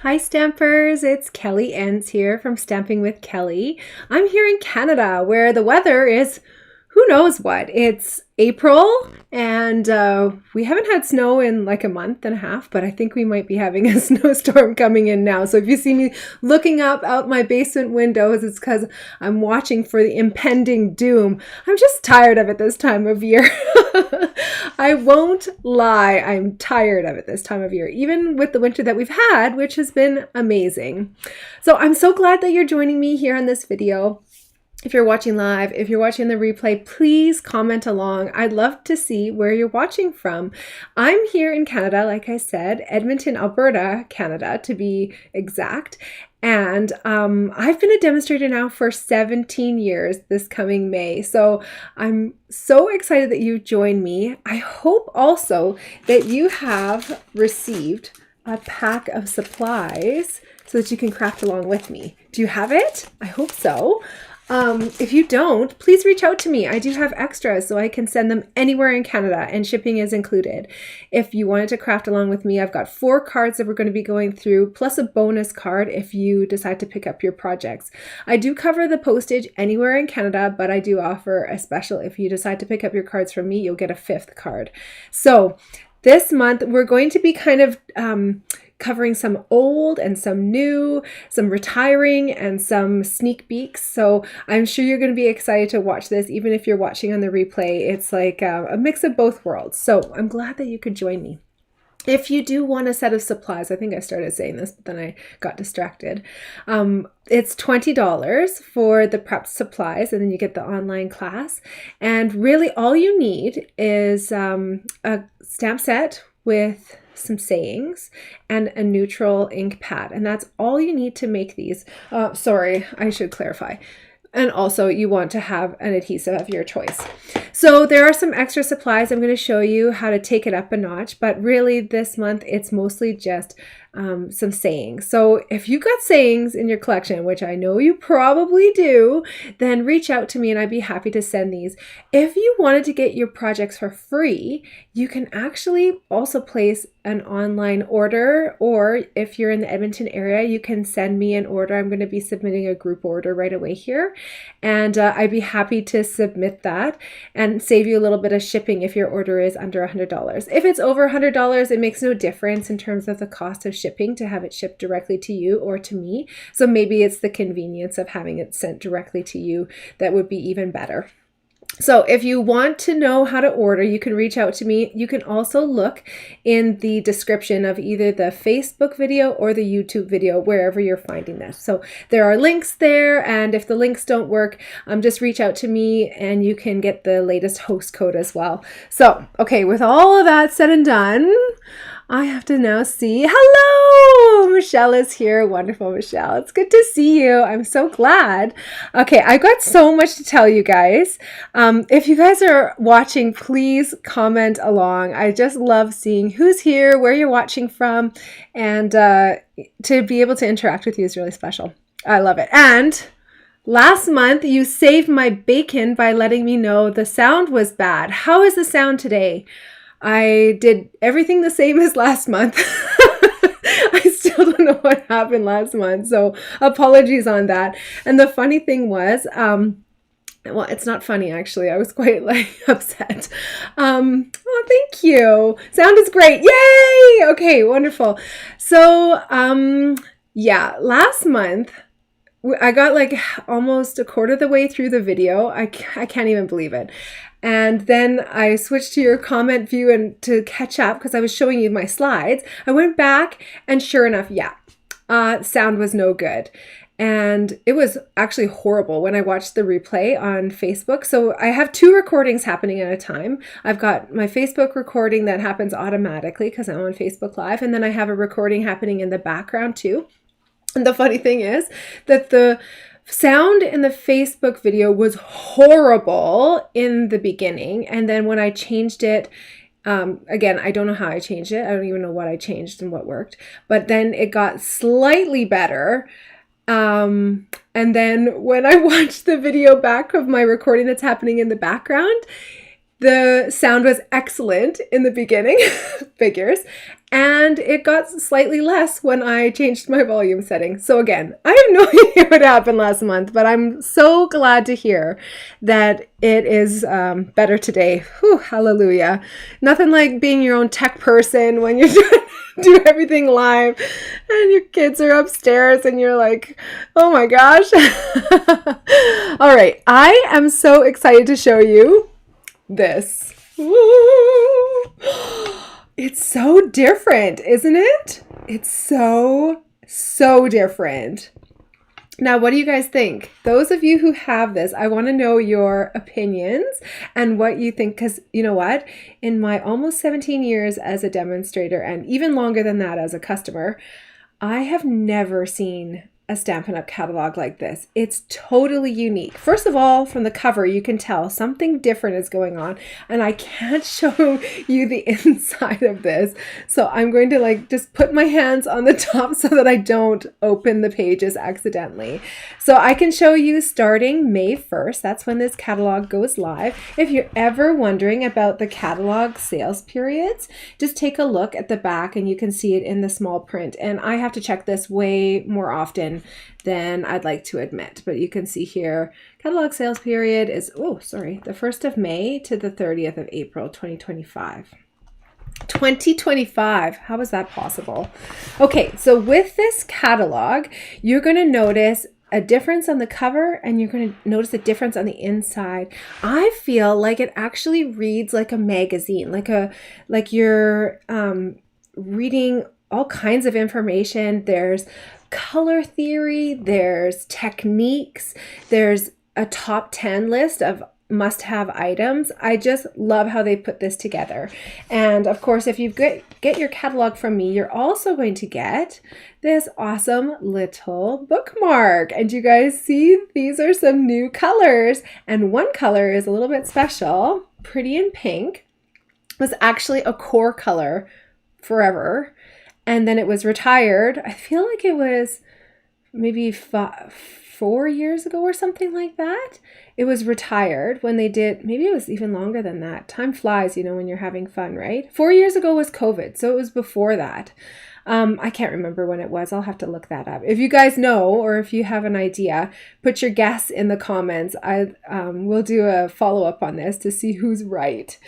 Hi Stampers, it's Kelly Enns here from Stamping with Kelly. I'm here in Canada where the weather is who knows what. It's April and we haven't had snow in like a month and a half, but I think we might be having a snowstorm coming in now. So if you see me looking up out my basement windows, it's because I'm watching for the impending doom. I'm just tired of it this time of year. I won't lie, I'm tired of it this time of year, even with the winter that we've had, which has been amazing. So I'm so glad that you're joining me here on this video. If you're watching live, if you're watching the replay, please comment along. I'd love to see where you're watching from. I'm here in Canada, like I said, Edmonton, Alberta, Canada, to be exact. And I've been a demonstrator now for 17 years this coming May. So I'm so excited that you joined me. I hope also that you have received a pack of supplies so that you can craft along with me. Do you have it? I hope so. If you don't, please reach out to me. I do have extras so I can send them anywhere in Canada and shipping is included. If you wanted to craft along with me, I've got 4 cards that we're going to be going through, plus a bonus card if you decide to pick up your projects. I do cover the postage anywhere in Canada, but I do offer a special. If you decide to pick up your cards from me, you'll get a 5th card. So this month, we're going to be kind of covering some old and some new, some retiring and some sneak peeks. So I'm sure you're going to be excited to watch this, even if you're watching on the replay. It's like a mix of both worlds. So I'm glad that you could join me. If you do want a set of supplies, I think I started saying this, but then I got distracted. It's $20 for the prep supplies, and then you get the online class. And really all you need is a stamp set with some sayings and a neutral ink pad. And that's all you need to make these. Sorry, I should clarify. And also you want to have an adhesive of your choice. So there are some extra supplies. I'm going to show you how to take it up a notch, but really this month it's mostly just some sayings. So if you've got sayings in your collection, which I know you probably do, then reach out to me and I'd be happy to send these. If you wanted to get your projects for free, you can actually also place an online order, or if you're in the Edmonton area, you can send me an order. I'm going to be submitting a group order right away here, and I'd be happy to submit that and save you a little bit of shipping if your order is under $100. If it's over $100, it makes no difference in terms of the cost of shipping to have it shipped directly to you or to me. So maybe it's the convenience of having it sent directly to you that would be even better. So if you want to know how to order, you can reach out to me. You can also look in the description of either the Facebook video or the YouTube video, wherever you're finding this. So there are links there, and if the links don't work, just reach out to me and you can get the latest host code as well. So, okay, with all of that said and done, I have to now see. Hello! Michelle is here. Wonderful, Michelle. It's good to see you. I'm so glad. Okay, I've got so much to tell you guys. If you guys are watching, please comment along. I just love seeing who's here, where you're watching from, and to be able to interact with you is really special. I love it. And last month, you saved my bacon by letting me know the sound was bad. How is the sound today? I did everything the same as last month. I still don't know what happened last month, so apologies on that. And the funny thing was, well, it's not funny actually. I was quite upset. Oh, thank you. Sound is great. Yay! Okay, wonderful. So, yeah, last month, I got like almost a quarter of the way through the video. I can't even believe it. And then I switched to your comment view and to catch up because I was showing you my slides. I went back and sure enough, yeah, sound was no good. And it was actually horrible when I watched the replay on Facebook. So I have 2 recordings happening at a time. I've got my Facebook recording that happens automatically because I'm on Facebook Live. And then I have a recording happening in the background too. And the funny thing is that the sound in the Facebook video was horrible in the beginning. And then when I changed it, again, I don't know how I changed it. I don't even know what I changed and what worked. But then it got slightly better. And then when I watched the video back of my recording that's happening in the background, The sound was excellent in the beginning, figures, and it got slightly less when I changed my volume setting. So again, I have no idea what happened last month, but I'm so glad to hear that it is better today. Whew, hallelujah. Nothing like being your own tech person when you're trying to do everything live and your kids are upstairs and you're like, oh my gosh. All right, I am so excited to show you this. Woo! It's so different, isn't it? It's so different. Now, what do you guys think? Those of you who have this, I want to know your opinions and what you think, because you know what? In my almost 17 years as a demonstrator, and even longer than that as a customer, I have never seen a Stampin' Up! Catalog like this. It's totally unique. First of all, from the cover, you can tell something different is going on, and I can't show you the inside of this. So I'm going to just put my hands on the top so that I don't open the pages accidentally. So I can show you starting May 1st. That's when this catalog goes live. If you're ever wondering about the catalog sales periods, just take a look at the back and you can see it in the small print. And I have to check this way more often than I'd like to admit, but you can see here catalog sales period is the 1st of May to the 30th of April 2025. 2025, how is that possible? Okay, so with this catalog, you're going to notice a difference on the cover and you're going to notice a difference on the inside. I feel like it actually reads like a magazine, like you're reading all kinds of information. There's color theory, there's techniques, there's a top 10 list of must-have items. I just love how they put this together. And of course, if you get your catalog from me, you're also going to get this awesome little bookmark. And you guys see, these are some new colors. And one color is a little bit special. Pretty in Pink was actually a core color forever. And then it was retired. I feel like it was maybe 4 years ago or something like that. It was retired when they did, maybe it was even longer than that. Time flies, when you're having fun, right? 4 years ago was COVID, so it was before that. I can't remember when it was. I'll have to look that up. If you guys know, or if you have an idea, put your guess in the comments. I will do a follow-up on this to see who's right.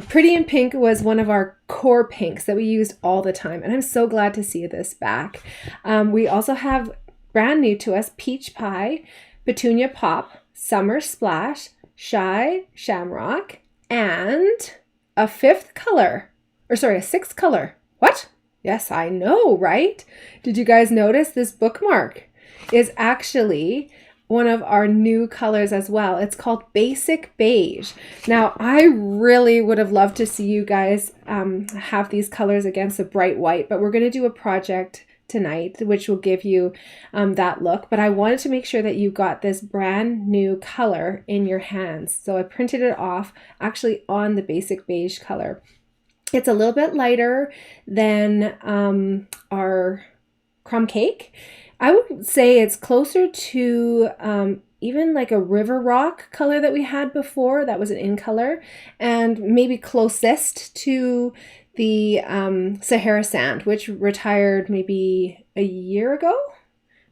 Pretty in Pink was one of our core pinks that we used all the time, and I'm so glad to see this back. We also have brand new to us, Peach Pie, Petunia Pop, Summer Splash, Shy Shamrock, and a sixth color. What? Yes, I know, right? Did you guys notice this bookmark is actually one of our new colors as well? It's called Basic Beige. Now, I really would have loved to see you guys have these colors against a bright white, but we're going to do a project tonight which will give you that look. But I wanted to make sure that you got this brand new color in your hands. So I printed it off actually on the Basic Beige color. It's a little bit lighter than our crumb cake. I would say it's closer to even like a river rock color that we had before. That was an in color, and maybe closest to the Sahara Sand, which retired maybe a year ago.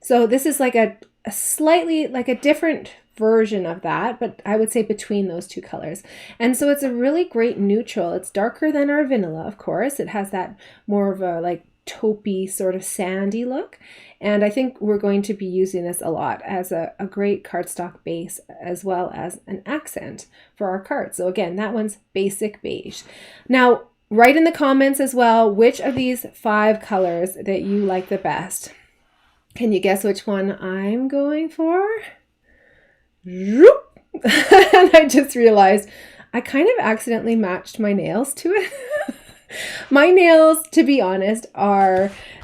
So this is like a slightly like a different version of that, but I would say between those two colors. And so it's a really great neutral. It's darker than our vanilla, of course. It has that more of a like taupey sort of sandy look. And I think we're going to be using this a lot as a great cardstock base as well as an accent for our cards. So again, that one's Basic Beige. Now, write in the comments as well which of these 5 colors that you like the best. Can you guess which one I'm going for? And I just realized I kind of accidentally matched my nails to it. My nails, to be honest,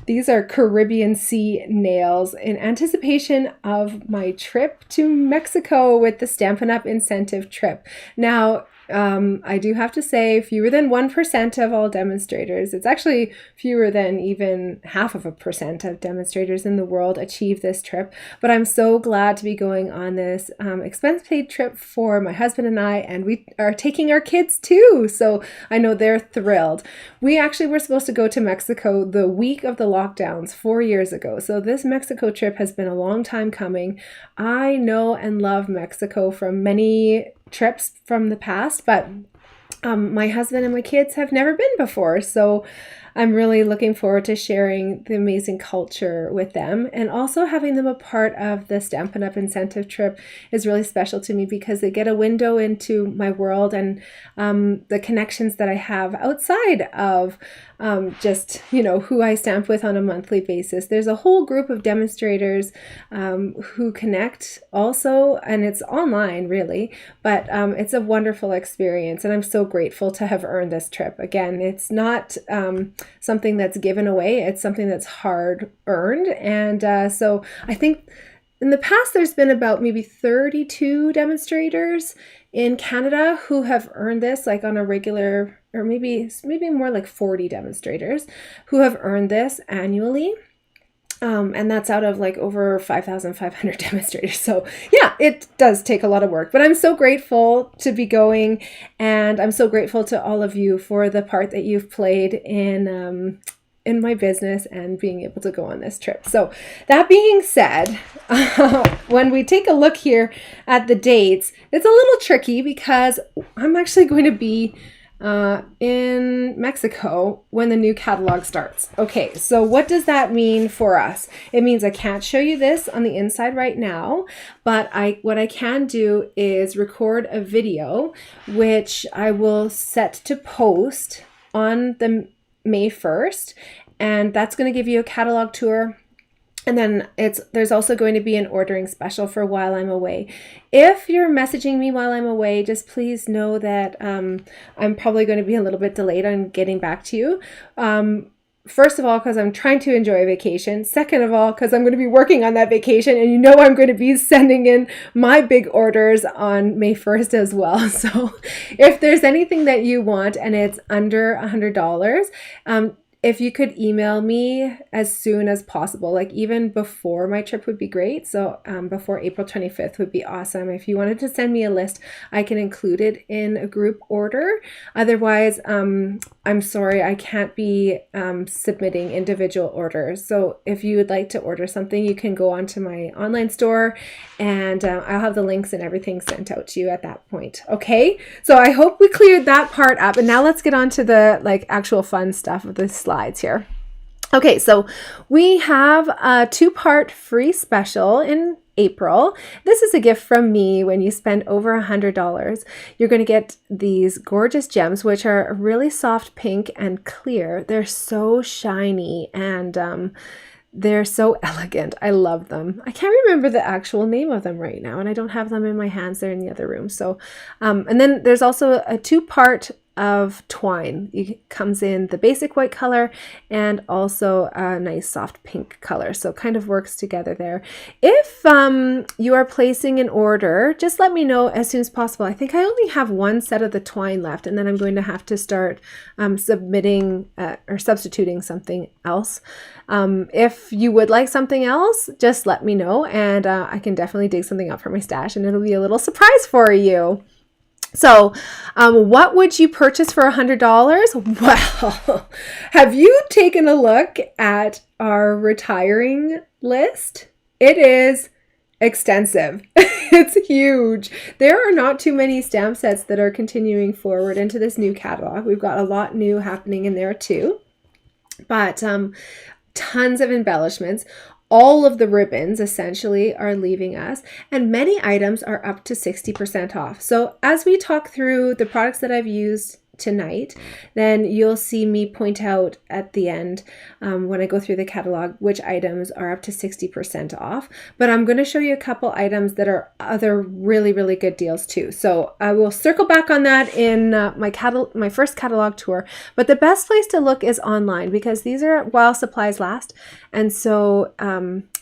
these are Caribbean Sea nails in anticipation of my trip to Mexico with the Stampin' Up! Incentive trip. Now, I do have to say fewer than 1% of all demonstrators. It's actually fewer than even 0.5% of demonstrators in the world achieve this trip. But I'm so glad to be going on this expense paid trip for my husband and I, and we are taking our kids too. So I know they're thrilled. We actually were supposed to go to Mexico the week of the lockdowns 4 years ago. So this Mexico trip has been a long time coming. I know and love Mexico from many trips from the past, but my husband and my kids have never been before. So I'm really looking forward to sharing the amazing culture with them, and also having them a part of the Stampin' Up! Incentive trip is really special to me because they get a window into my world and the connections that I have outside of just, who I stamp with on a monthly basis. There's a whole group of demonstrators who connect also, and it's online really, but it's a wonderful experience, and I'm so grateful to have earned this trip. Again, it's not something that's given away. It's something that's hard earned. And so I think in the past, there's been about maybe 32 demonstrators in Canada who have earned this, like on a regular, or maybe more like 40 demonstrators who have earned this annually. And that's out of like over 5,500 demonstrators. So yeah, it does take a lot of work, but I'm so grateful to be going, and I'm so grateful to all of you for the part that you've played in my business and being able to go on this trip. So that being said, when we take a look here at the dates, it's a little tricky because I'm actually going to be in Mexico when the new catalog starts. Okay, so what does that mean for us? It means I can't show you this on the inside right now, but what I can do is record a video, which I will set to post on the May 1st, and that's going to give you a catalog tour. And then there's also going to be an ordering special for while I'm away. If you're messaging me while I'm away, just please know that I'm probably going to be a little bit delayed on getting back to you. First of all, because I'm trying to enjoy a vacation. Second of all, because I'm going to be working on that vacation, and I'm going to be sending in my big orders on May 1st as well. So if there's anything that you want and it's under $100, if you could email me as soon as possible, like even before my trip would be great. So before April 25th would be awesome. If you wanted to send me a list, I can include it in a group order. Otherwise, I'm sorry, I can't be submitting individual orders. So if you would like to order something, you can go onto my online store, and I'll have the links and everything sent out to you at that point. Okay, so I hope we cleared that part up. And now let's get on to the actual fun stuff of this slides here. Okay, so we have a 2-part free special in April. This is a gift from me. When you spend over $100, you're going to get these gorgeous gems, which are really soft pink and clear. They're so shiny and they're so elegant. I love them. I can't remember the actual name of them right now, and I don't have them in my hands. They're in the other room. So, and then there's also a 2-part of twine. It comes in the basic white color and also a nice soft pink color. So it kind of works together there. If you are placing an order, just let me know as soon as possible. I think I only have 1 set of the twine left, and then I'm going to have to start submitting or substituting something else. If you would like something else, just let me know, and I can definitely dig something up for my stash, and it'll be a little surprise for you. So, what would you purchase for $100? Well, have you taken a look at our retiring list? It is extensive. It's huge. There are not too many stamp sets that are continuing forward into this new catalog. We've got a lot new happening in there too, but tons of embellishments. All of the ribbons essentially are leaving us, and many items are up to 60% off. So as we talk through the products that I've used tonight, then you'll see me point out at the end when I go through the catalog which items are up to 60% off. But I'm going to show you a couple items that are other really, really good deals too. So I will circle back on that in my first catalog tour. But the best place to look is online, because these are while supplies last. And so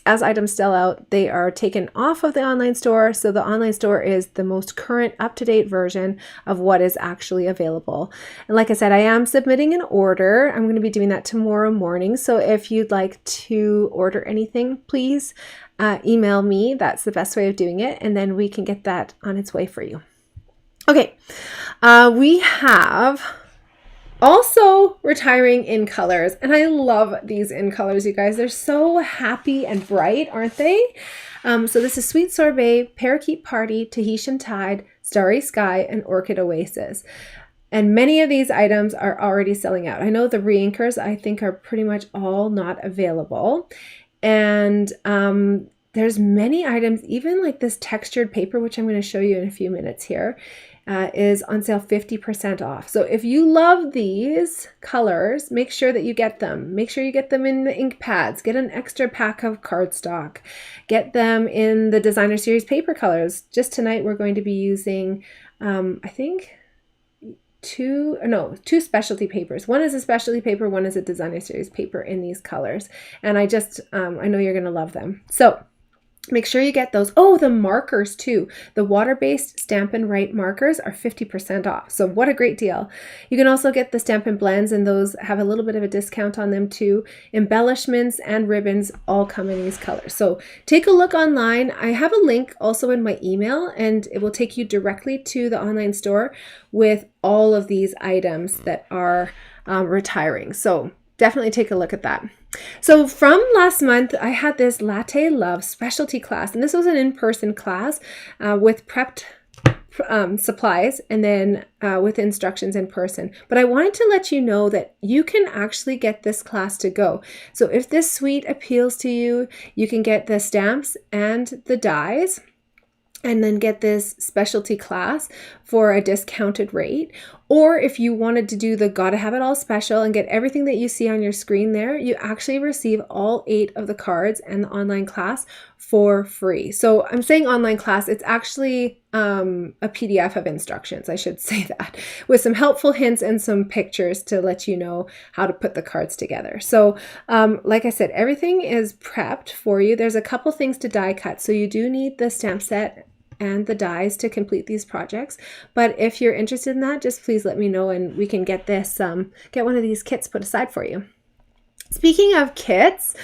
as items sell out, they are taken off of the online store. So the online store is the most current, up-to-date version of what is actually available. And like I said, I am submitting an order. I'm going to be doing that tomorrow morning. So if you'd like to order anything, please email me. That's the best way of doing it. And then we can get that on its way for you. Okay, we have also retiring in colors, and I love these in colors, you guys. They're so happy and bright, aren't they? So this is Sweet Sorbet, Parakeet Party, Tahitian Tide, Starry Sky, and Orchid Oasis. And many of these items are already selling out. I know the reinkers, I think, are pretty much all not available. And there's many items, even like this textured paper, which I'm going to show you in a few minutes here, is on sale 50% off. So if you love these colors, make sure that you get them. Make sure you get them in the ink pads. Get an extra pack of cardstock. Get them in the designer series paper colors. Just tonight we're going to be using, I think, two specialty papers. One is a specialty paper, one is a designer series paper in these colors. And I know you're going to love them. So make sure you get those. Oh, the markers too. The water-based Stampin' Write markers are 50% off. So what a great deal. You can also get the Stampin' Blends, and those have a little bit of a discount on them too. Embellishments and ribbons all come in these colors. So take a look online. I have a link also in my email, and it will take you directly to the online store with all of these items that are retiring. So definitely take a look at that. So from last month, I had this Latte Love specialty class, and this was an in-person class with prepped supplies and then with instructions in person. But I wanted to let you know that you can actually get this class to go. So if this suite appeals to you, you can get the stamps and the dies, and then get this specialty class for a discounted rate. Or if you wanted to do the Gotta Have It All special and get everything that you see on your screen there, you actually receive all 8 of the cards and the online class for free. So I'm saying online class, it's actually a PDF of instructions, I should say that, with some helpful hints and some pictures to let you know how to put the cards together. So like I said, everything is prepped for you. There's a couple things to die cut. So you do need the stamp set and the dies to complete these projects. But if you're interested in that, just please let me know and we can get this, get one of these kits put aside for you. Speaking of kits,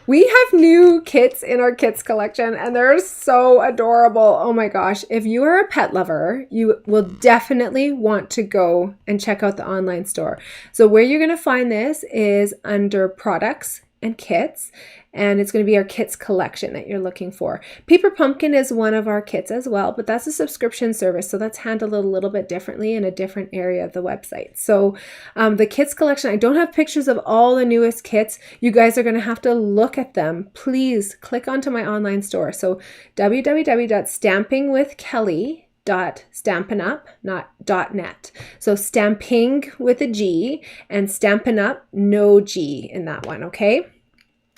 we have new kits in our kits collection, and they're so adorable. Oh my gosh. If you are a pet lover, you will definitely want to go and check out the online store. So where you're going to find this is under products and kits, and it's going to be our kits collection that you're looking for. Paper Pumpkin is one of our kits as well, but that's a subscription service, so that's handled a little bit differently in a different area of the website. So the kits collection, I don't have pictures of all the newest kits. You guys are going to have to look at them. Please click onto my online store. So www.stampingwithkelly.stampinup, not .net. So stamping with a G and Stampin' Up, no G in that one, okay?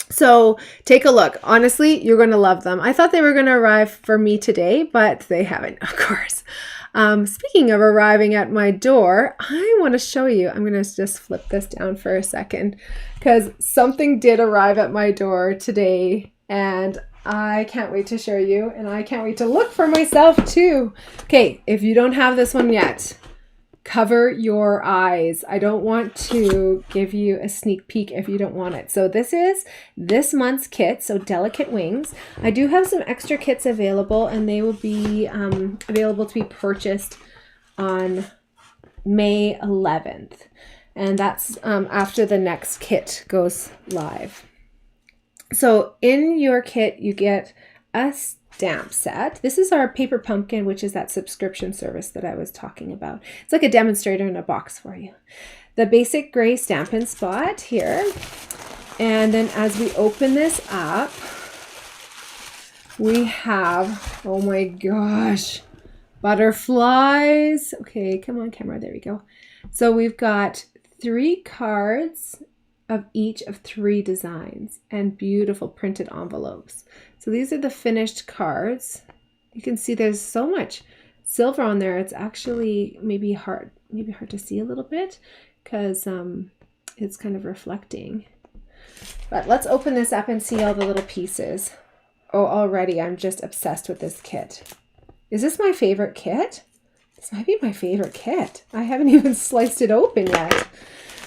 So take a look. Honestly, you're going to love them. I thought they were going to arrive for me today, but they haven't, of course. Speaking of arriving at my door, I want to show you. I'm going to just flip this down for a second because something did arrive at my door today, and I can't wait to show you, and I can't wait to look for myself too. Okay, if you don't have this one yet, cover your eyes. I don't want to give you a sneak peek if you don't want it. So this is this month's kit, so Delicate Wings. I do have some extra kits available, and they will be available to be purchased on May 11th. And that's after the next kit goes live. So in your kit, you get a stamp set. This is our Paper Pumpkin, which is that subscription service that I was talking about. It's like a demonstrator in a box for you. The basic gray Stampin' Spot here. And then as we open this up, we have, oh my gosh, butterflies. Okay, come on camera, there we go. So we've got 3 cards of each of 3 designs and beautiful printed envelopes. So these are the finished cards. You can see there's so much silver on there. It's actually maybe hard to see a little bit because it's kind of reflecting. But let's open this up and see all the little pieces. Oh, already I'm just obsessed with this kit. Is this my favorite kit? This might be my favorite kit. I haven't even sliced it open yet.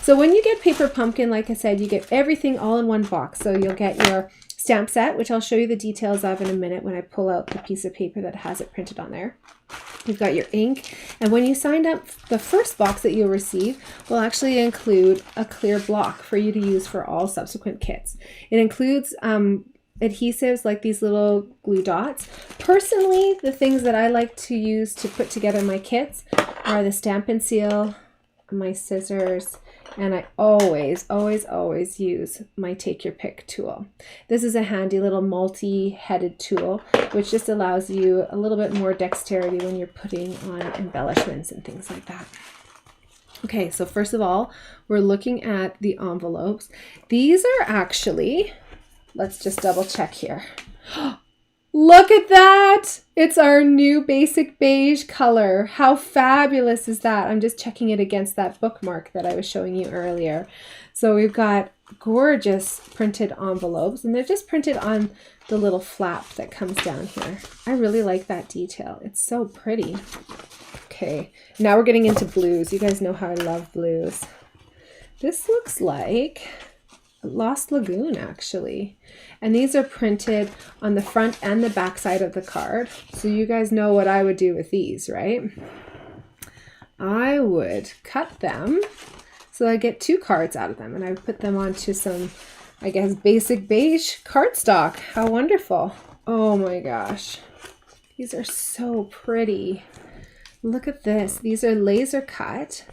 So when you get Paper Pumpkin, like I said, you get everything all in one box. So you'll get your stamp set, which I'll show you the details of in a minute when I pull out the piece of paper that has it printed on there. You've got your ink, and when you signed up, the first box that you'll receive will actually include a clear block for you to use for all subsequent kits. It includes adhesives like these little glue dots. Personally, the things that I like to use to put together my kits are the Stampin' Seal, my scissors, and I always use my Take Your Pick tool. This is a handy little multi-headed tool, which just allows you a little bit more dexterity when you're putting on embellishments and things like that. Okay, so first of all, we're looking at the envelopes. These are actually, let's just double check here. Look at that! It's our new basic beige color. How fabulous is that? I'm just checking it against that bookmark that I was showing you earlier. So we've got gorgeous printed envelopes, and they're just printed on the little flap that comes down here. I really like that detail. It's so pretty. Okay, now we're getting into blues. You guys know how I love blues. This looks like Lost Lagoon, actually. And these are printed on the front and the back side of the card. So you guys know what I would do with these, right? I would cut them so I get 2 cards out of them, and I would put them onto some, I guess, basic beige cardstock. How wonderful. Oh my gosh. These are so pretty. Look at this. These are laser cut,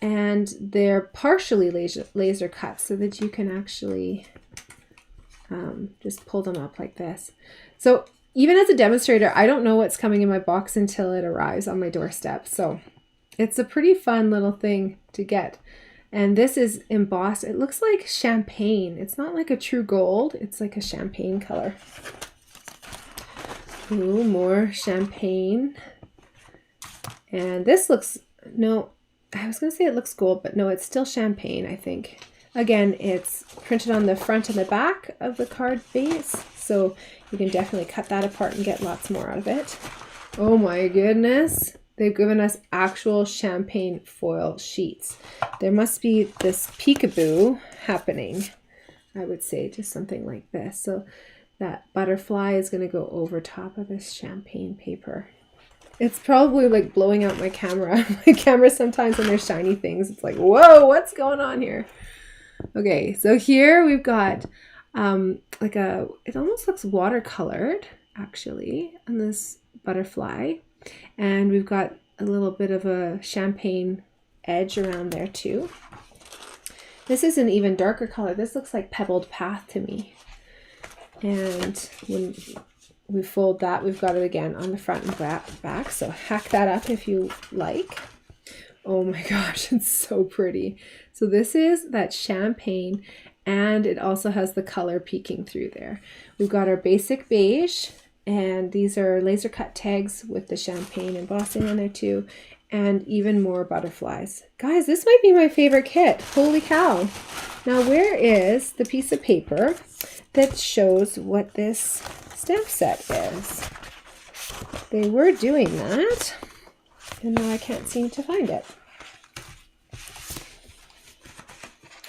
and they're partially laser cut so that you can actually just pull them up like this. So even as a demonstrator, I don't know what's coming in my box until it arrives on my doorstep. So it's a pretty fun little thing to get. And this is embossed. It looks like champagne. It's not like a true gold. It's like a champagne color. Ooh, more champagne. And this looks, no, I was going to say it looks gold, but no, it's still champagne, I think. Again, it's printed on the front and the back of the card base, so you can definitely cut that apart and get lots more out of it. Oh my goodness. They've given us actual champagne foil sheets. There must be this peekaboo happening, I would say, just something like this. So that butterfly is going to go over top of this champagne paper. It's probably like blowing out my camera. My camera sometimes when there's shiny things, it's like, whoa, what's going on here? Okay, so here we've got like a, it almost looks watercolored actually on this butterfly. And we've got a little bit of a champagne edge around there too. This is an even darker color. This looks like Pebbled Path to me. And when we fold that, we've got it again on the front and back. So hack that up if you like. Oh my gosh, it's so pretty. So this is that champagne, and it also has the color peeking through there. We've got our basic beige, and these are laser cut tags with the champagne embossing on there too, and even more butterflies. Guys, this might be my favorite kit. Holy cow. Now where is the piece of paper that shows what this stamp set is? They were doing that, and now I can't seem to find it.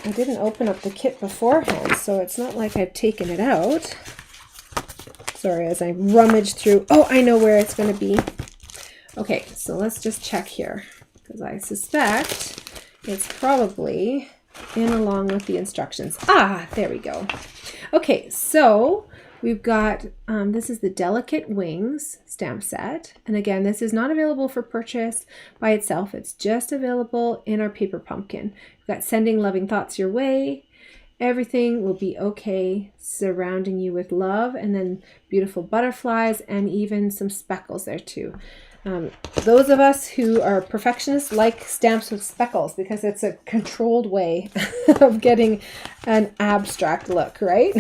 I didn't open up the kit beforehand, so it's not like I've taken it out. Sorry, as I rummage through. Oh, I know where it's going to be. Okay, so let's just check here, because I suspect it's probably in along with the instructions. Ah, there we go. Okay, so we've got, this is the Delicate Wings stamp set. And again, this is not available for purchase by itself. It's just available in our Paper Pumpkin. We've got Sending Loving Thoughts Your Way. Everything will be okay, surrounding you with love, and then beautiful butterflies and even some speckles there too. Those of us who are perfectionists like stamps with speckles because it's a controlled way of getting an abstract look, right?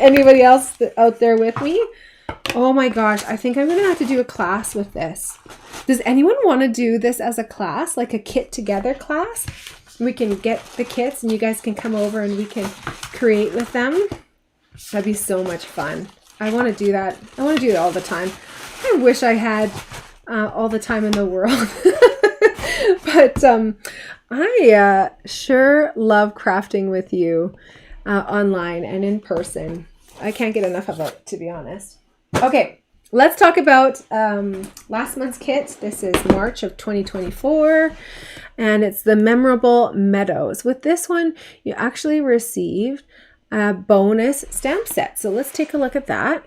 Anybody else out there with me? Oh my gosh, I think I'm going to have to do a class with this. Does anyone want to do this as a class, like a kit together class? We can get the kits and you guys can come over and we can create with them. That'd be so much fun. I want to do that. I want to do it all the time. I wish I had all the time in the world. But I sure love crafting with you online and in person. I can't get enough of it, to be honest. Okay, let's talk about last month's kit. This is March of 2024, and it's the Memorable Meadows. With this one, you actually received a bonus stamp set. So let's take a look at that.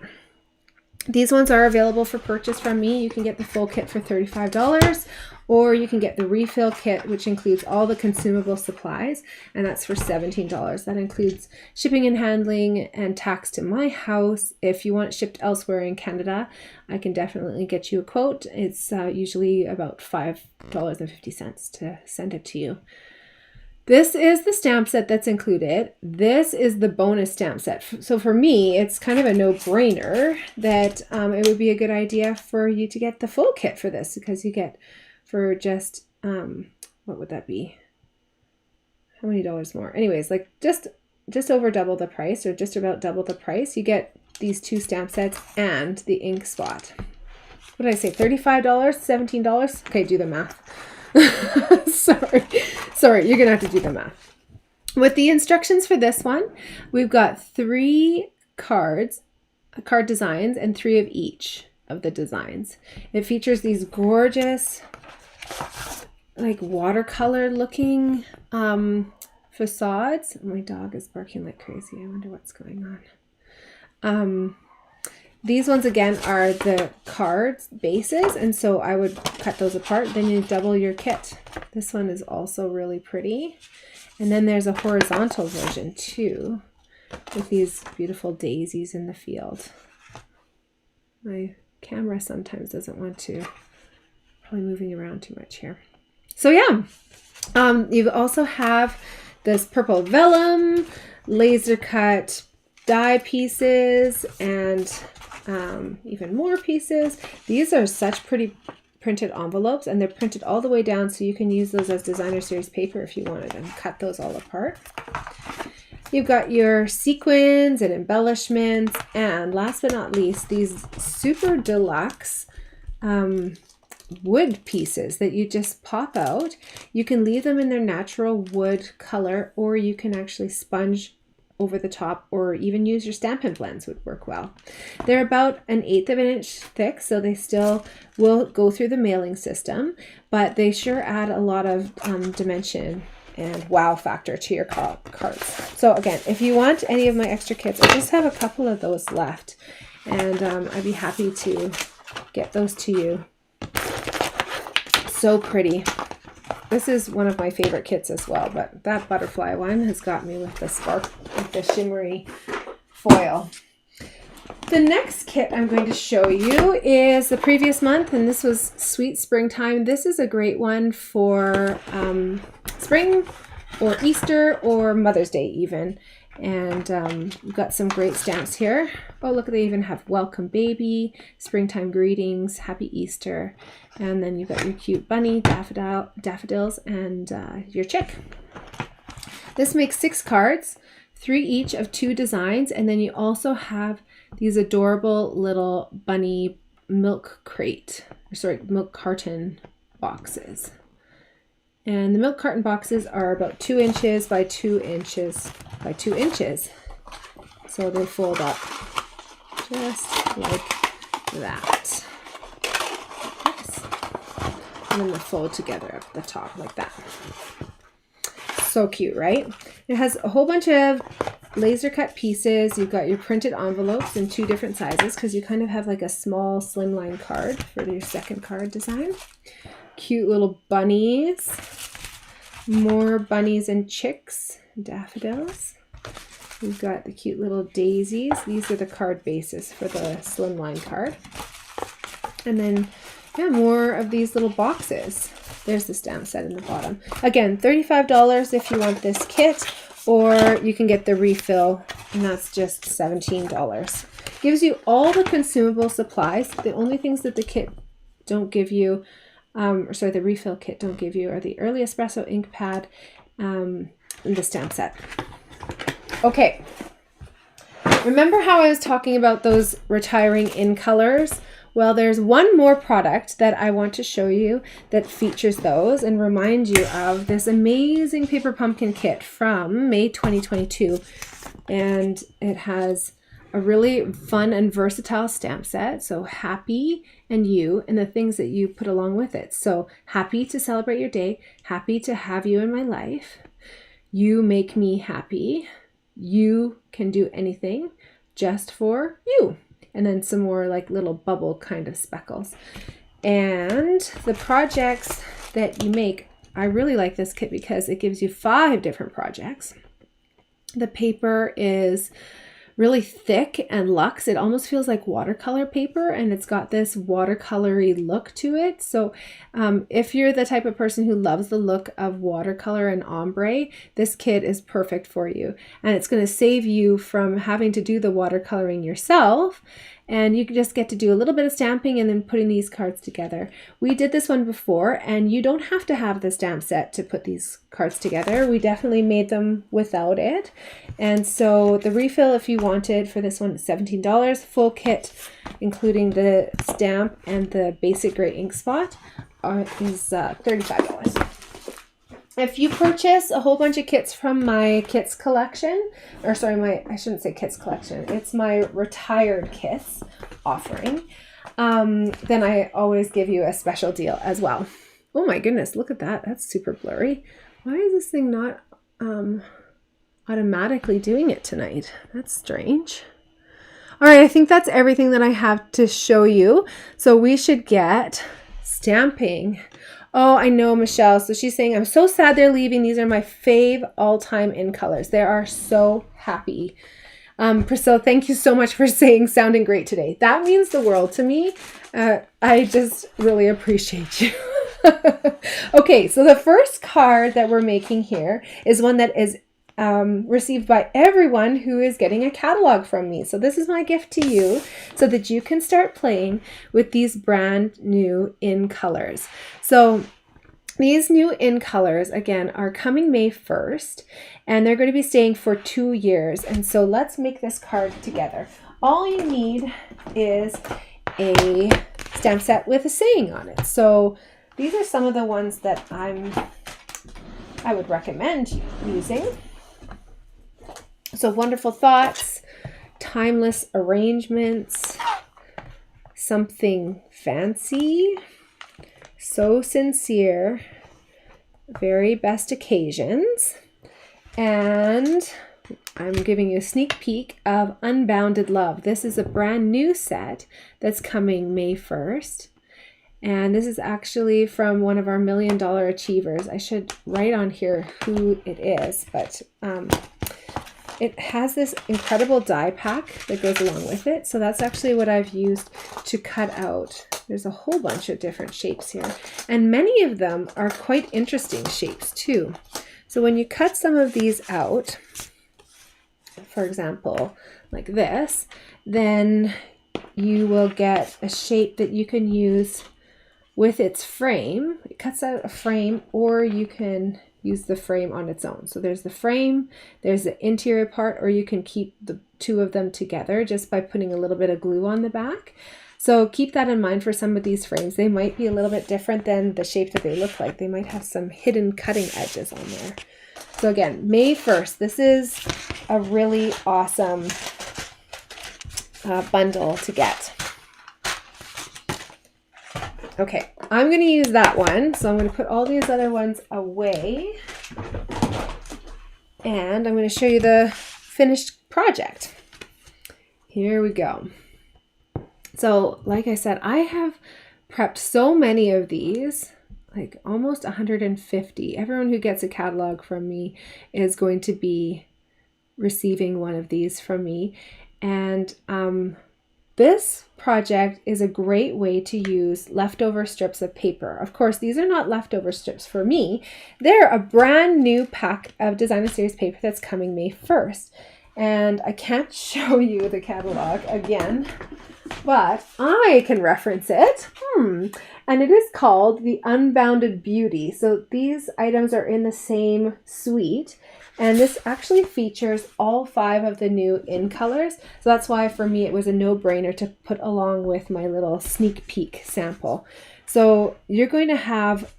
These ones are available for purchase from me. You can get the full kit for $35, or you can get the refill kit, which includes all the consumable supplies, and that's for $17. That includes shipping and handling and tax to my house. If you want it shipped elsewhere in Canada, I can definitely get you a quote. It's usually about $5.50 to send it to you. This is the stamp set that's included. This is the bonus stamp set. So for me, it's kind of a no-brainer that it would be a good idea for you to get the full kit for this, because you get for just, what would that be? How many dollars more? Anyways, like just over double the price, or just about double the price, you get these 2 stamp sets and the ink spot. What did I say? $35, $17? Okay, do the math. Sorry, you're gonna have to do the math. With the instructions for this one, we've got 3 card designs and 3 of each of the designs. It features these gorgeous, like watercolor looking facades. My dog is barking like crazy. I wonder what's going on. These ones again are the cards bases, and so I would cut those apart. Then you double your kit. This one is also really pretty. And then there's a horizontal version too, with these beautiful daisies in the field. My camera sometimes doesn't want to, probably moving around too much here. So yeah, you also have this purple vellum, laser cut die pieces, and even more pieces. These are such pretty printed envelopes, and they're printed all the way down, so you can use those as designer series paper if you wanted, and cut those all apart. You've got your sequins and embellishments, and last but not least, these super deluxe wood pieces that you just pop out. You can leave them in their natural wood color, or you can actually sponge over the top, or even use your Stampin' Blends would work well. They're about 1/8 of an inch thick, so they still will go through the mailing system, but they sure add a lot of dimension and wow factor to your cards. So again, if you want any of my extra kits, I just have a couple of those left, and I'd be happy to get those to you. So pretty. This is one of my favorite kits as well, but that butterfly one has got me with the spark, with the shimmery foil. The next kit I'm going to show you is the previous month, and this was Sweet Springtime. This is a great one for spring or Easter or Mother's Day even. And we've got some great stamps here. Oh, look, they even have Welcome Baby, Springtime Greetings, Happy Easter. And then you've got your cute bunny, daffodils, and your chick. This makes 6 cards, 3 each of 2 designs. And then you also have these adorable little bunny milk carton boxes. And the milk carton boxes are about 2 inches by 2 inches by 2 inches. So they fold up just like that. Oops. And then they fold together up the top like that. So cute, right? It has a whole bunch of laser cut pieces. You've got your printed envelopes in 2 different sizes, because you kind of have like a small slimline card for your second card design. Cute little bunnies, more bunnies and chicks, daffodils. We've got the cute little daisies. These are the card bases for the slimline card. And then, yeah, more of these little boxes. There's the stamp set in the bottom. Again, $35 if you want this kit, or you can get the refill, and that's just $17. Gives you all the consumable supplies. The only things that the kit don't give you, the refill kit don't give you, are the early espresso ink pad and the stamp set. Okay. Remember how I was talking about those retiring in colors? Well, there's one more product that I want to show you that features those and remind you of this amazing paper pumpkin kit from May 2022. And it has a really fun and versatile stamp set. So happy and you and the things that you put along with it. So happy to celebrate your day. Happy to have you in my life. You make me happy. You can do anything just for you. And then some more like little bubble kind of speckles. And the projects that you make, I really like this kit because it gives you 5 different projects. The paper is really thick and luxe. It almost feels like watercolor paper, and it's got this watercolory look to it. So if you're the type of person who loves the look of watercolor and ombre, this kit is perfect for you. And it's going to save you from having to do the watercoloring yourself. And you just get to do a little bit of stamping and then putting these cards together. We did this one before, and you don't have to have the stamp set to put these cards together. We definitely made them without it. And so the refill, if you wanted, for this one is $17. Full kit, including the stamp and the basic gray ink spot, is $35. If you purchase a whole bunch of kits from my kits collection, or sorry, I shouldn't say kits collection, it's my retired kits offering, then I always give you a special deal as well. Oh my goodness, look at that. That's super blurry. Why is this thing not automatically doing it tonight? That's strange. All right, I think that's everything that I have to show you. So we should get stamping. Oh, I know, Michelle. So she's saying, I'm so sad they're leaving. These are my fave all-time in colors. They are so happy. Priscilla, thank you so much for sounding great today. That means the world to me. I just really appreciate you. Okay, so the first card that we're making here is one that is received by everyone who is getting a catalog from me. So this is my gift to you so that you can start playing with these brand new in colors. So these new in colors, again, are coming May 1st, and they're going to be staying for 2 years. And so let's make this card together. All you need is a stamp set with a saying on it. So these are some of the ones that I would recommend using. So wonderful thoughts, timeless arrangements, something fancy, so sincere, very best occasions, and I'm giving you a sneak peek of Unbounded Love. This is a brand new set that's coming May 1st. And this is actually from one of our $1 Million Achievers. I should write on here who it is, but it has this incredible die pack that goes along with it. So that's actually what I've used to cut out. There's a whole bunch of different shapes here. And many of them are quite interesting shapes too. So when you cut some of these out, for example, like this, then you will get a shape that you can use with its frame. It cuts out a frame, or you can use the frame on its own. So there's the frame, there's the interior part, or you can keep the two of them together just by putting a little bit of glue on the back. So keep that in mind for some of these frames. They might be a little bit different than the shape that they look like. They might have some hidden cutting edges on there. So again, May 1st, this is a really awesome bundle to get. Okay, I'm going to use that one. So I'm going to put all these other ones away. And I'm going to show you the finished project. Here we go. So like I said, I have prepped so many of these, like almost 150. Everyone who gets a catalog from me is going to be receiving one of these from me. And this project is a great way to use leftover strips of paper. Of course, these are not leftover strips for me. They're a brand new pack of Designer Series paper that's coming May 1st. And I can't show you the catalog again, but I can reference it. And it is called the Unbounded Beauty. So these items are in the same suite. And this actually features all 5 of the new in colors. So that's why for me it was a no-brainer to put along with my little sneak peek sample. So you're going to have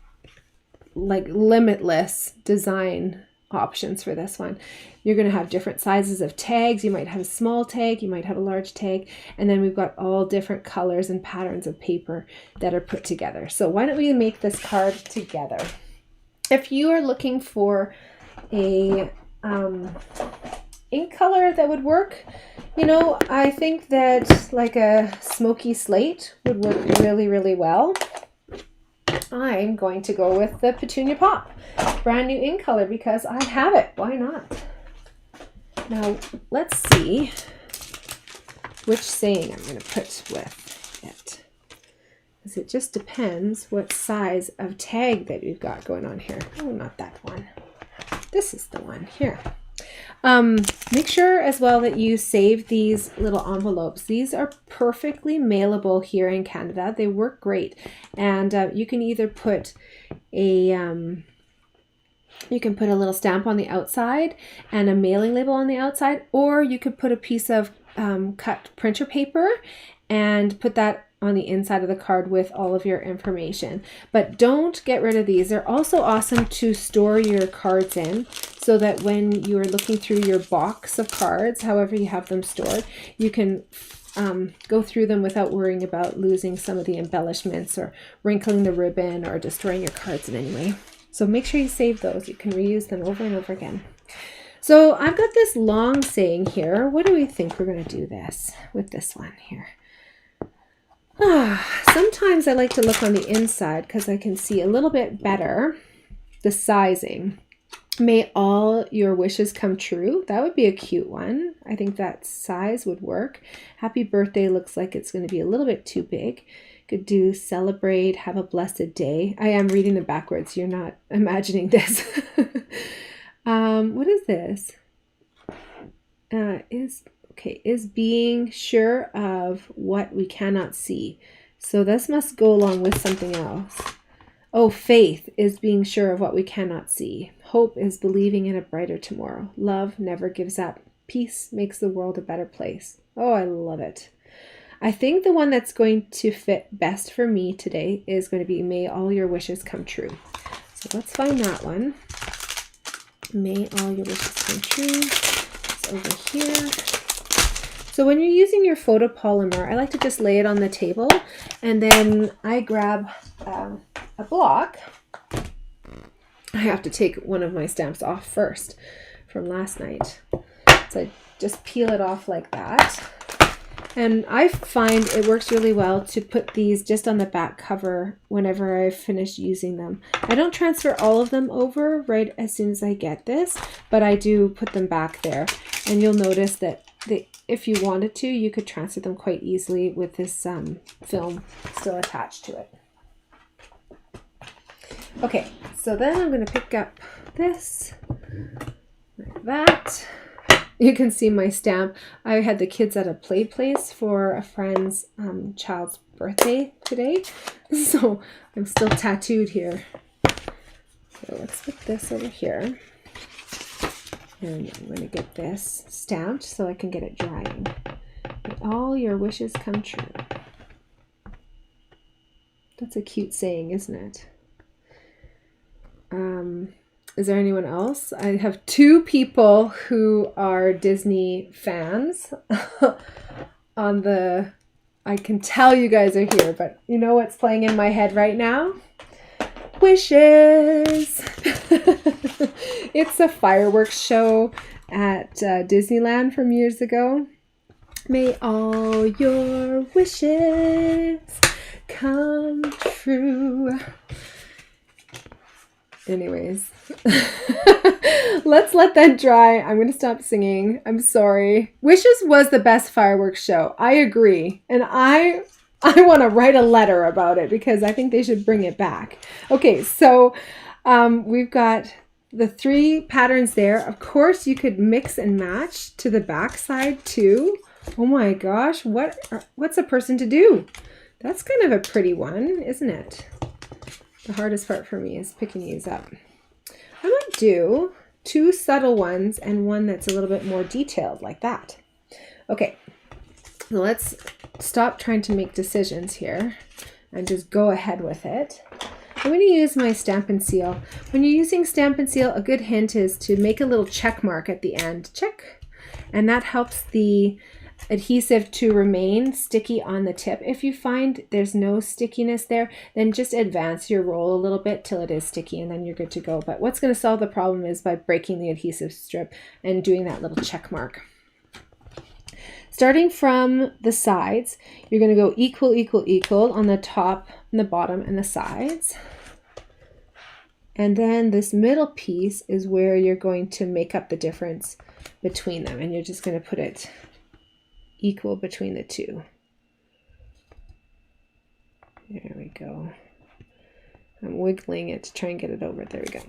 like limitless design options for this one. You're going to have different sizes of tags. You might have a small tag, you might have a large tag, and then we've got all different colors and patterns of paper that are put together. So why don't we make this card together? If you are looking for a ink color that would work, you know, I think that like a smoky slate would work really, really well. I'm going to go with the Petunia Pop, brand new ink color, because I have it. Why not? Now, let's see which saying I'm going to put with it, because it just depends what size of tag that we've got going on here. Oh, not that one. This is the one here. Make sure as well that you save these little envelopes. These are perfectly mailable here in Canada. They work great, and you can either put a little stamp on the outside and a mailing label on the outside, or you could put a piece of cut printer paper and put that on the inside of the card with all of your information. But don't get rid of these. They're also awesome to store your cards in, so that when you are looking through your box of cards, however you have them stored, you can go through them without worrying about losing some of the embellishments or wrinkling the ribbon or destroying your cards in any way. So make sure you save those. You can reuse them over and over again. So I've got this long saying here. What do we think we're going to do this with this one here? Sometimes I like to look on the inside because I can see a little bit better the sizing. May all your wishes come true. That would be a cute one. I think that size would work. Happy birthday looks like it's going to be a little bit too big. Could do celebrate, have a blessed day. I am reading them backwards. You're not imagining this. What is this? Is being sure of what we cannot see. So this must go along with something else. Oh, faith is being sure of what we cannot see. Hope is believing in a brighter tomorrow. Love never gives up. Peace makes the world a better place. Oh, I love it. I think the one that's going to fit best for me today is going to be may all your wishes come true. So let's find that one. May all your wishes come true. It's over here. So when you're using your photopolymer, I like to just lay it on the table, and then I grab a block. I have to take one of my stamps off first from last night. So I just peel it off like that. And I find it works really well to put these just on the back cover whenever I've finished using them. I don't transfer all of them over right as soon as I get this, but I do put them back there. And you'll notice that if you wanted to, you could transfer them quite easily with this film still attached to it. Okay, so then I'm going to pick up this, like that. You can see my stamp. I had the kids at a play place for a friend's child's birthday today, so I'm still tattooed here. So let's put this over here. And I'm going to get this stamped so I can get it drying. May all your wishes come true. That's a cute saying, isn't it? Is there anyone else? I have 2 people who are Disney fans on the... I can tell you guys are here, but you know what's playing in my head right now? Wishes! It's a fireworks show at Disneyland from years ago. May all your wishes come true. Anyways, let's let that dry. I'm going to stop singing. I'm sorry. Wishes was the best fireworks show. I agree. And I want to write a letter about it because I think they should bring it back. Okay, so we've got the 3 patterns there. Of course, you could mix and match to the back side too. Oh my gosh, what's a person to do? That's kind of a pretty one, isn't it? The hardest part for me is picking these up. I might do two subtle ones and one that's a little bit more detailed like that. Okay, so let's stop trying to make decisions here and just go ahead with it. I'm going to use my Stampin' Seal. When you're using Stampin' Seal, a good hint is to make a little check mark at the end. Check. And that helps the adhesive to remain sticky on the tip. If you find there's no stickiness there, then just advance your roll a little bit till it is sticky and then you're good to go. But what's going to solve the problem is by breaking the adhesive strip and doing that little check mark. Starting from the sides, you're going to go equal, equal, equal on the top and the bottom and the sides. And then this middle piece is where you're going to make up the difference between them. And you're just going to put it equal between the two. There we go. I'm wiggling it to try and get it over. There we go.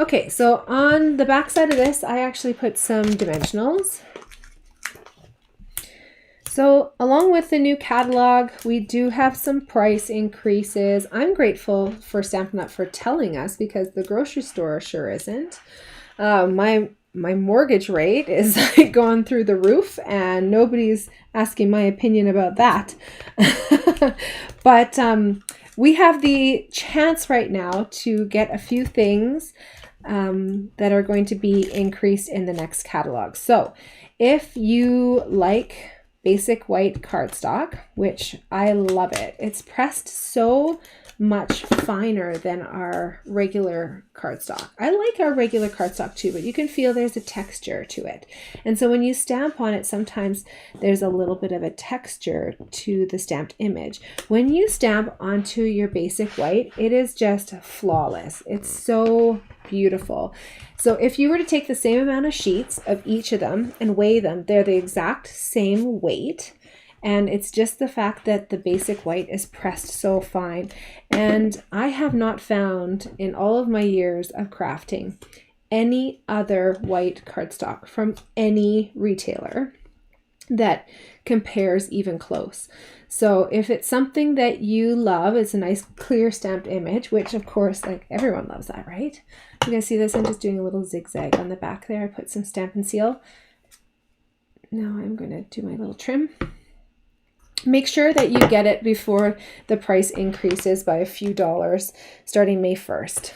Okay, so on the back side of this, I actually put some dimensionals. So along with the new catalog, we do have some price increases. I'm grateful for Stampin' Up! For telling us because the grocery store sure isn't. My mortgage rate is like going through the roof and nobody's asking my opinion about that. But we have the chance right now to get a few things that are going to be increased in the next catalog. So if you like basic white cardstock, which I love it. It's pressed so much finer than our regular cardstock. I like our regular cardstock too, but you can feel there's a texture to it. And so when you stamp on it, sometimes there's a little bit of a texture to the stamped image. When you stamp onto your basic white, it is just flawless. It's so beautiful. So if you were to take the same amount of sheets of each of them and weigh them, they're the exact same weight. And it's just the fact that the basic white is pressed so fine. And I have not found in all of my years of crafting any other white cardstock from any retailer that compares even close. So if it's something that you love, it's a nice clear stamped image, which of course, like everyone loves that, right? You guys see this? I'm just doing a little zigzag on the back there. I put some Stampin' Seal. Now I'm going to do my little trim. Make sure that you get it before the price increases by a few dollars starting May 1st.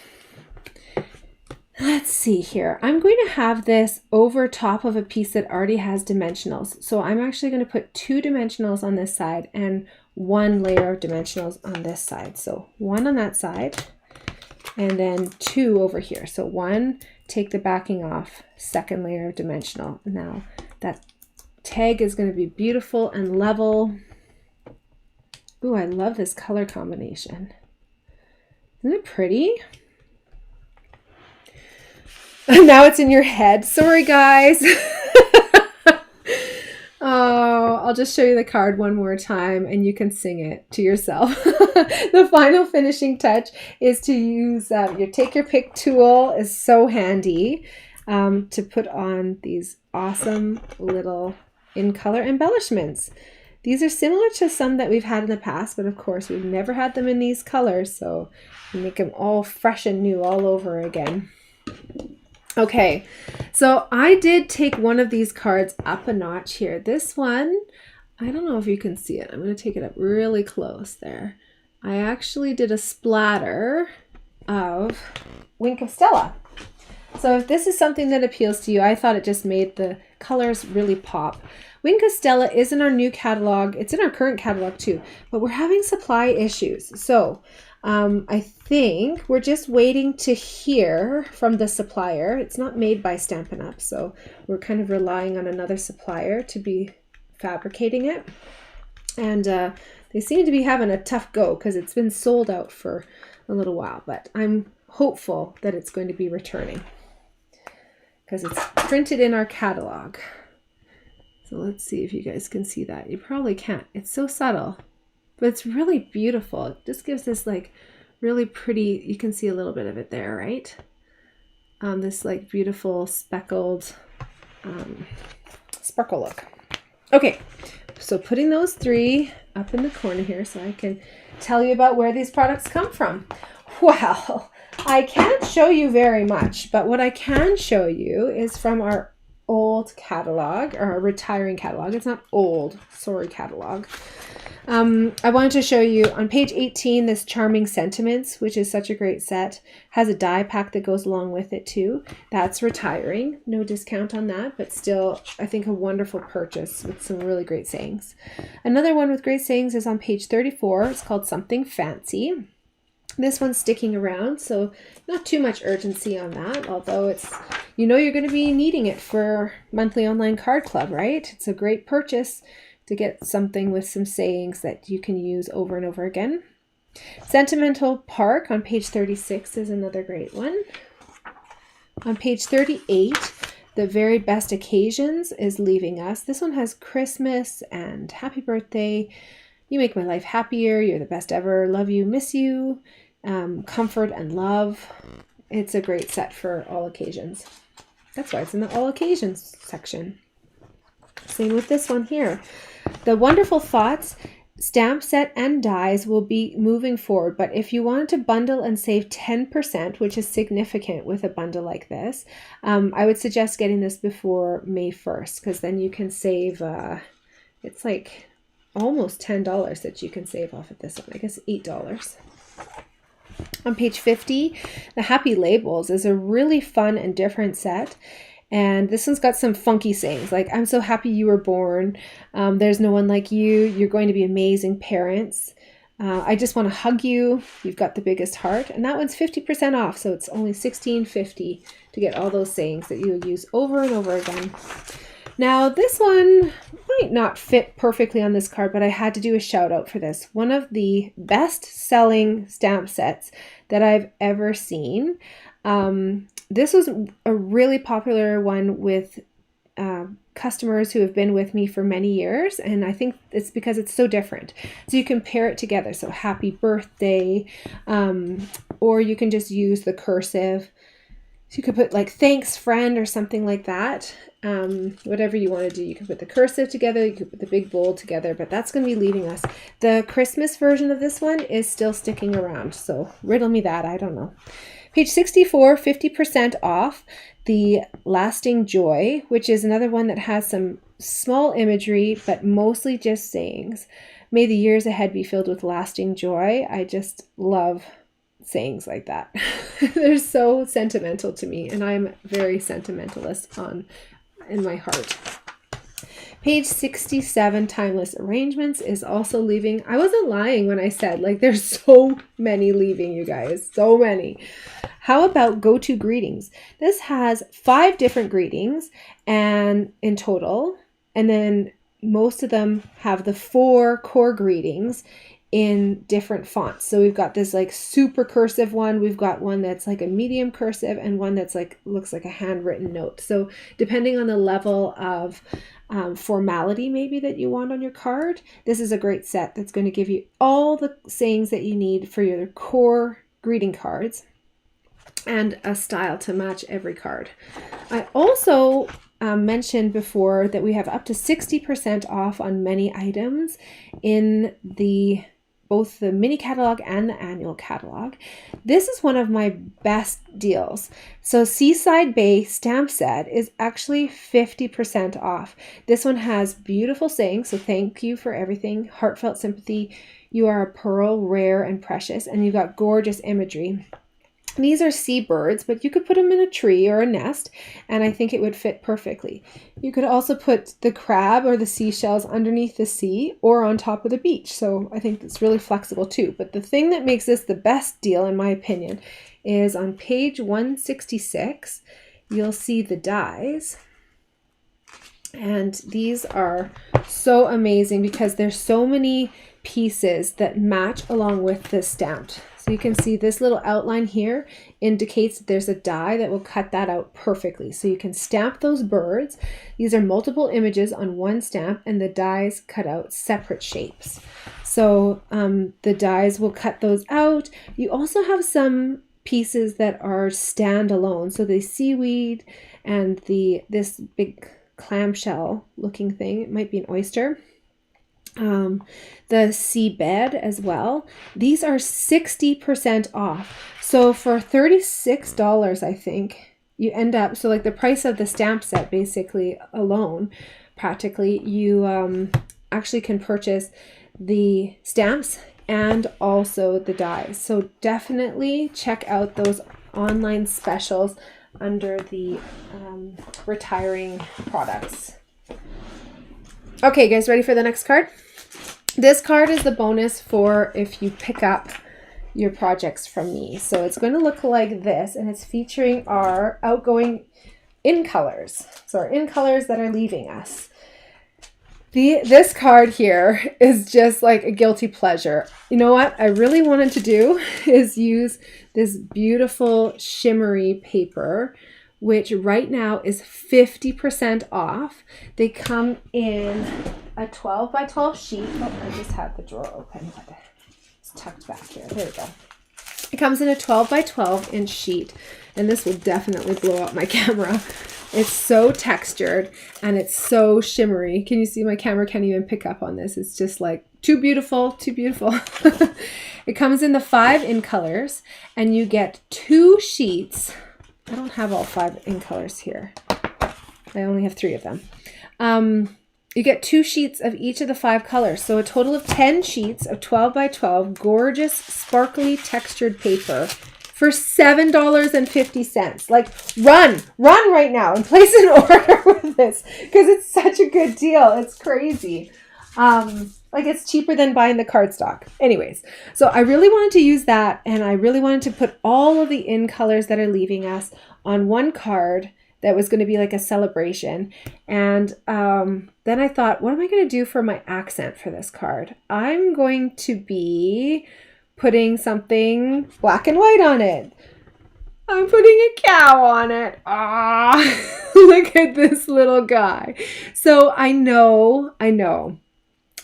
Let's see here. I'm going to have this over top of a piece that already has dimensionals. So I'm actually going to put 2 dimensionals on this side and 1 layer of dimensionals on this side. So 1 on that side and then 2 over here. So 1, take the backing off, 2nd layer of dimensional. Now that tag is going to be beautiful and level. Ooh, I love this color combination. Isn't it pretty? Now it's in your head. Sorry, guys. Oh, I'll just show you the card one more time and you can sing it to yourself. The final finishing touch is to use take your pick tool is so handy to put on these awesome little in color embellishments. These are similar to some that we've had in the past, but of course we've never had them in these colors, so we make them all fresh and new all over again. Okay, so I did take one of these cards up a notch here. This one, I don't know if you can see it. I'm going to take it up really close there. I actually did a splatter of Wink of Stella. So if this is something that appeals to you, I thought it just made the colors really pop. Wink of Stella is in our new catalog. It's in our current catalog too, but we're having supply issues. So I think we're just waiting to hear from the supplier. It's not made by Stampin' Up, so we're kind of relying on another supplier to be fabricating it. And they seem to be having a tough go because it's been sold out for a little while, but I'm hopeful that it's going to be returning because it's printed in our catalog. So let's see if you guys can see that. You probably can't. It's so subtle, but it's really beautiful. It just gives this like really pretty, you can see a little bit of it there, right? This like beautiful speckled sparkle look. Okay, so putting those 3 up in the corner here so I can tell you about where these products come from. Well, I can't show you very much, but what I can show you is from our old catalog, or our retiring catalog. It's not old, sorry, catalog. I wanted to show you on page 18 this Charming Sentiments, which is such a great set. Has a die pack that goes along with it too. That's retiring. No discount on that, but still, I think a wonderful purchase with some really great sayings. Another one with great sayings is on page 34. It's called Something Fancy. This one's sticking around, so not too much urgency on that, although it's, you know, you're going to be needing it for monthly online card club, right? It's a great purchase to get something with some sayings that you can use over and over again. Sentimental Park on page 36 is another great one. On page 38, The Very Best Occasions is leaving us. This one has Christmas and Happy Birthday. You make my life happier. You're the best ever. Love you, miss you. Comfort and love. It's a great set for all occasions. That's why it's in the all occasions section. Same with this one here. The Wonderful Thoughts stamp set and dies will be moving forward, but if you wanted to bundle and save 10%, which is significant with a bundle like this, I would suggest getting this before May 1st, because then you can save, it's like almost $10 that you can save off of this one. I guess $8. On page 50, the Happy Labels is a really fun and different set. And this one's got some funky sayings like, I'm so happy you were born. There's no one like you. You're going to be amazing parents. I just want to hug you. You've got the biggest heart. And that one's 50% off. So it's only $16.50 to get all those sayings that you'll use over and over again. Now, this one might not fit perfectly on this card, but I had to do a shout out for this. One of the best selling stamp sets that I've ever seen. This was a really popular one with customers who have been with me for many years, and I think it's because it's so different. So you can pair it together. So happy birthday, or you can just use the cursive. So you could put like thanks friend or something like that. Whatever you want to do. You can put the cursive together, you can put the big bold together, but that's going to be leaving us. The Christmas version of this one is still sticking around, so riddle me that, I don't know. Page 64, 50% off, the Lasting Joy, which is another one that has some small imagery, but mostly just sayings. May the years ahead be filled with lasting joy. I just love sayings like that. They're so sentimental to me, and I'm very sentimentalist in my heart. Page 67, Timeless Arrangements, is also leaving. I wasn't lying when I said, like, there's so many leaving, you guys. So many. How about Go-To Greetings? This has 5 different greetings and in total. And then most of them have the 4 core greetings in different fonts. So we've got this like super cursive one. We've got one that's like a medium cursive and one that's like looks like a handwritten note. So depending on the level of formality maybe that you want on your card, this is a great set that's going to give you all the sayings that you need for your core greeting cards and a style to match every card. I also mentioned before that we have up to 60% off on many items in both the mini catalog and the annual catalog. This is one of my best deals. So Seaside Bay stamp set is actually 50% off. This one has beautiful sayings. So thank you for everything. Heartfelt sympathy. You are a pearl, rare and precious. And you've got gorgeous imagery. These are seabirds, but you could put them in a tree or a nest, and I think it would fit perfectly. You could also put the crab or the seashells underneath the sea or on top of the beach, so I think it's really flexible too. But the thing that makes this the best deal, in my opinion, is on page 166, you'll see the dies. And these are so amazing because there's so many pieces that match along with the stamp. So you can see this little outline here indicates that there's a die that will cut that out perfectly. So you can stamp those birds. These are multiple images on one stamp and the dies cut out separate shapes. So the dies will cut those out. You also have some pieces that are standalone. So the seaweed and this big clamshell looking thing, it might be an oyster. the seabed as well. These are 60% off. So for $36, I think, you end up, so like the price of the stamp set basically alone, practically, you actually can purchase the stamps and also the dies. So definitely check out those online specials under the retiring products. Okay, guys, ready for the next card? This card is the bonus for if you pick up your projects from me. So it's going to look like this, and it's featuring our outgoing in colors. So our in colors that are leaving us. This card here is just like a guilty pleasure. You know what I really wanted to do is use this beautiful shimmery paper, which right now is 50% off. They come in a 12 by 12 sheet. Oh, I just had the drawer open, but it's tucked back here. There we go. It comes in a 12 by 12 inch sheet, and this will definitely blow up my camera. It's so textured and it's so shimmery. Can you see my camera can't even pick up on this? It's just like too beautiful, too beautiful. It comes in the 5 in colors, and you get 2 sheets. I don't have all 5 in colors here. I only have 3 of them. You get 2 sheets of each of the 5 colors. So a total of 10 sheets of 12 by 12 gorgeous, sparkly textured paper for $7.50. Like, run right now and place an order with this because it's such a good deal. It's crazy. Like, it's cheaper than buying the cardstock. Anyways, so I really wanted to use that, and I really wanted to put all of the in colors that are leaving us on one card that was going to be like a celebration. And then I thought, what am I going to do for my accent for this card? I'm going to be putting something black and white on it. I'm putting a cow on it. Ah, look at this little guy. So I know.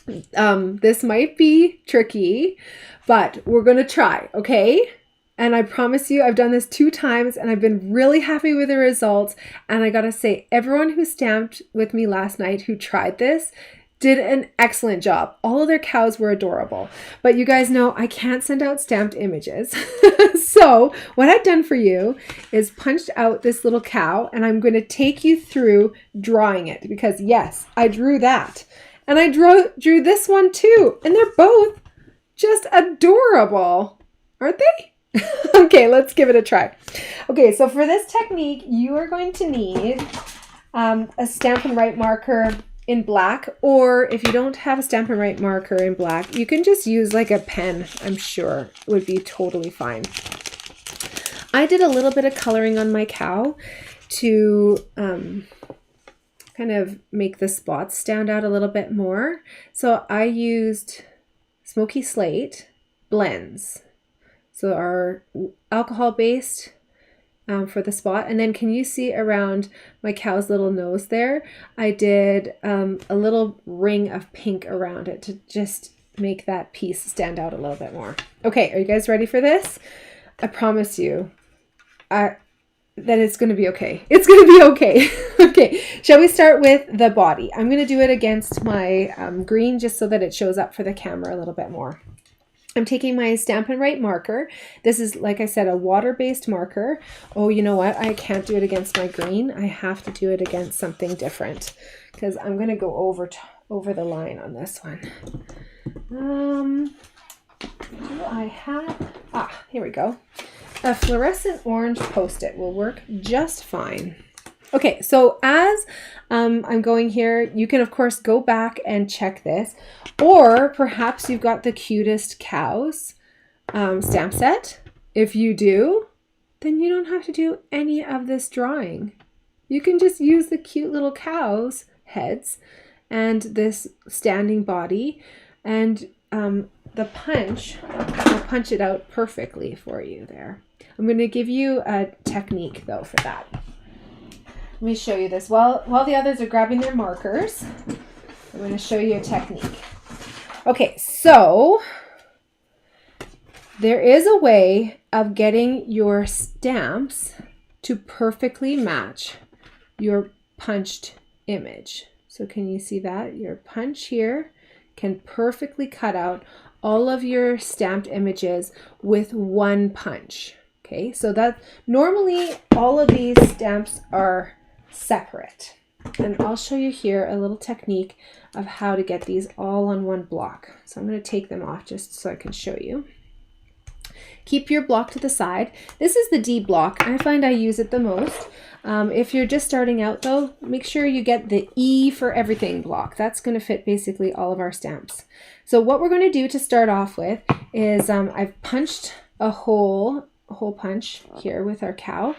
This might be tricky, but we're going to try, okay? And I promise you, I've done this 2 times and I've been really happy with the results. And I got to say, everyone who stamped with me last night who tried this did an excellent job. All of their cows were adorable. But you guys know I can't send out stamped images. So what I've done for you is punched out this little cow, and I'm going to take you through drawing it because yes, I drew that. And I drew this one too. And they're both just adorable, aren't they? Okay, let's give it a try. Okay, so for this technique, you are going to need a Stampin' Write marker in black, or if you don't have a Stampin' Write marker in black, you can just use like a pen. I'm sure it would be totally fine. I did a little bit of coloring on my cow to kind of make the spots stand out a little bit more. So I used Smoky Slate blends. So our alcohol-based for the spot. And then can you see around my cow's little nose there? I did a little ring of pink around it to just make that piece stand out a little bit more. Okay, are you guys ready for this? I promise you that it's going to be okay. It's going to be okay. Okay, shall we start with the body? I'm going to do it against my green just so that it shows up for the camera a little bit more. I'm taking my Stampin' Write marker. This is, like I said, a water-based marker. Oh, you know what? I can't do it against my green. I have to do it against something different because I'm going to go over the line on this one. Do I have... here we go. A fluorescent orange Post-it will work just fine. Okay, so as I'm going here, you can of course go back and check this, or perhaps you've got the cutest cows stamp set. If you do, then you don't have to do any of this drawing. You can just use the cute little cows' heads and this standing body, and the punch will punch it out perfectly for you there. I'm going to give you a technique though for that. Let me show you this. While the others are grabbing their markers, I'm going to show you a technique. Okay, so there is a way of getting your stamps to perfectly match your punched image. So can you see that? Your punch here can perfectly cut out all of your stamped images with one punch. Okay, so that normally all of these stamps are separate. And I'll show you here a little technique of how to get these all on one block. So I'm going to take them off just so I can show you. Keep your block to the side. This is the D block. I find I use it the most. If you're just starting out though, make sure you get the E for everything block. That's going to fit basically all of our stamps. So what we're going to do to start off with is I've punched a hole punch here with our cow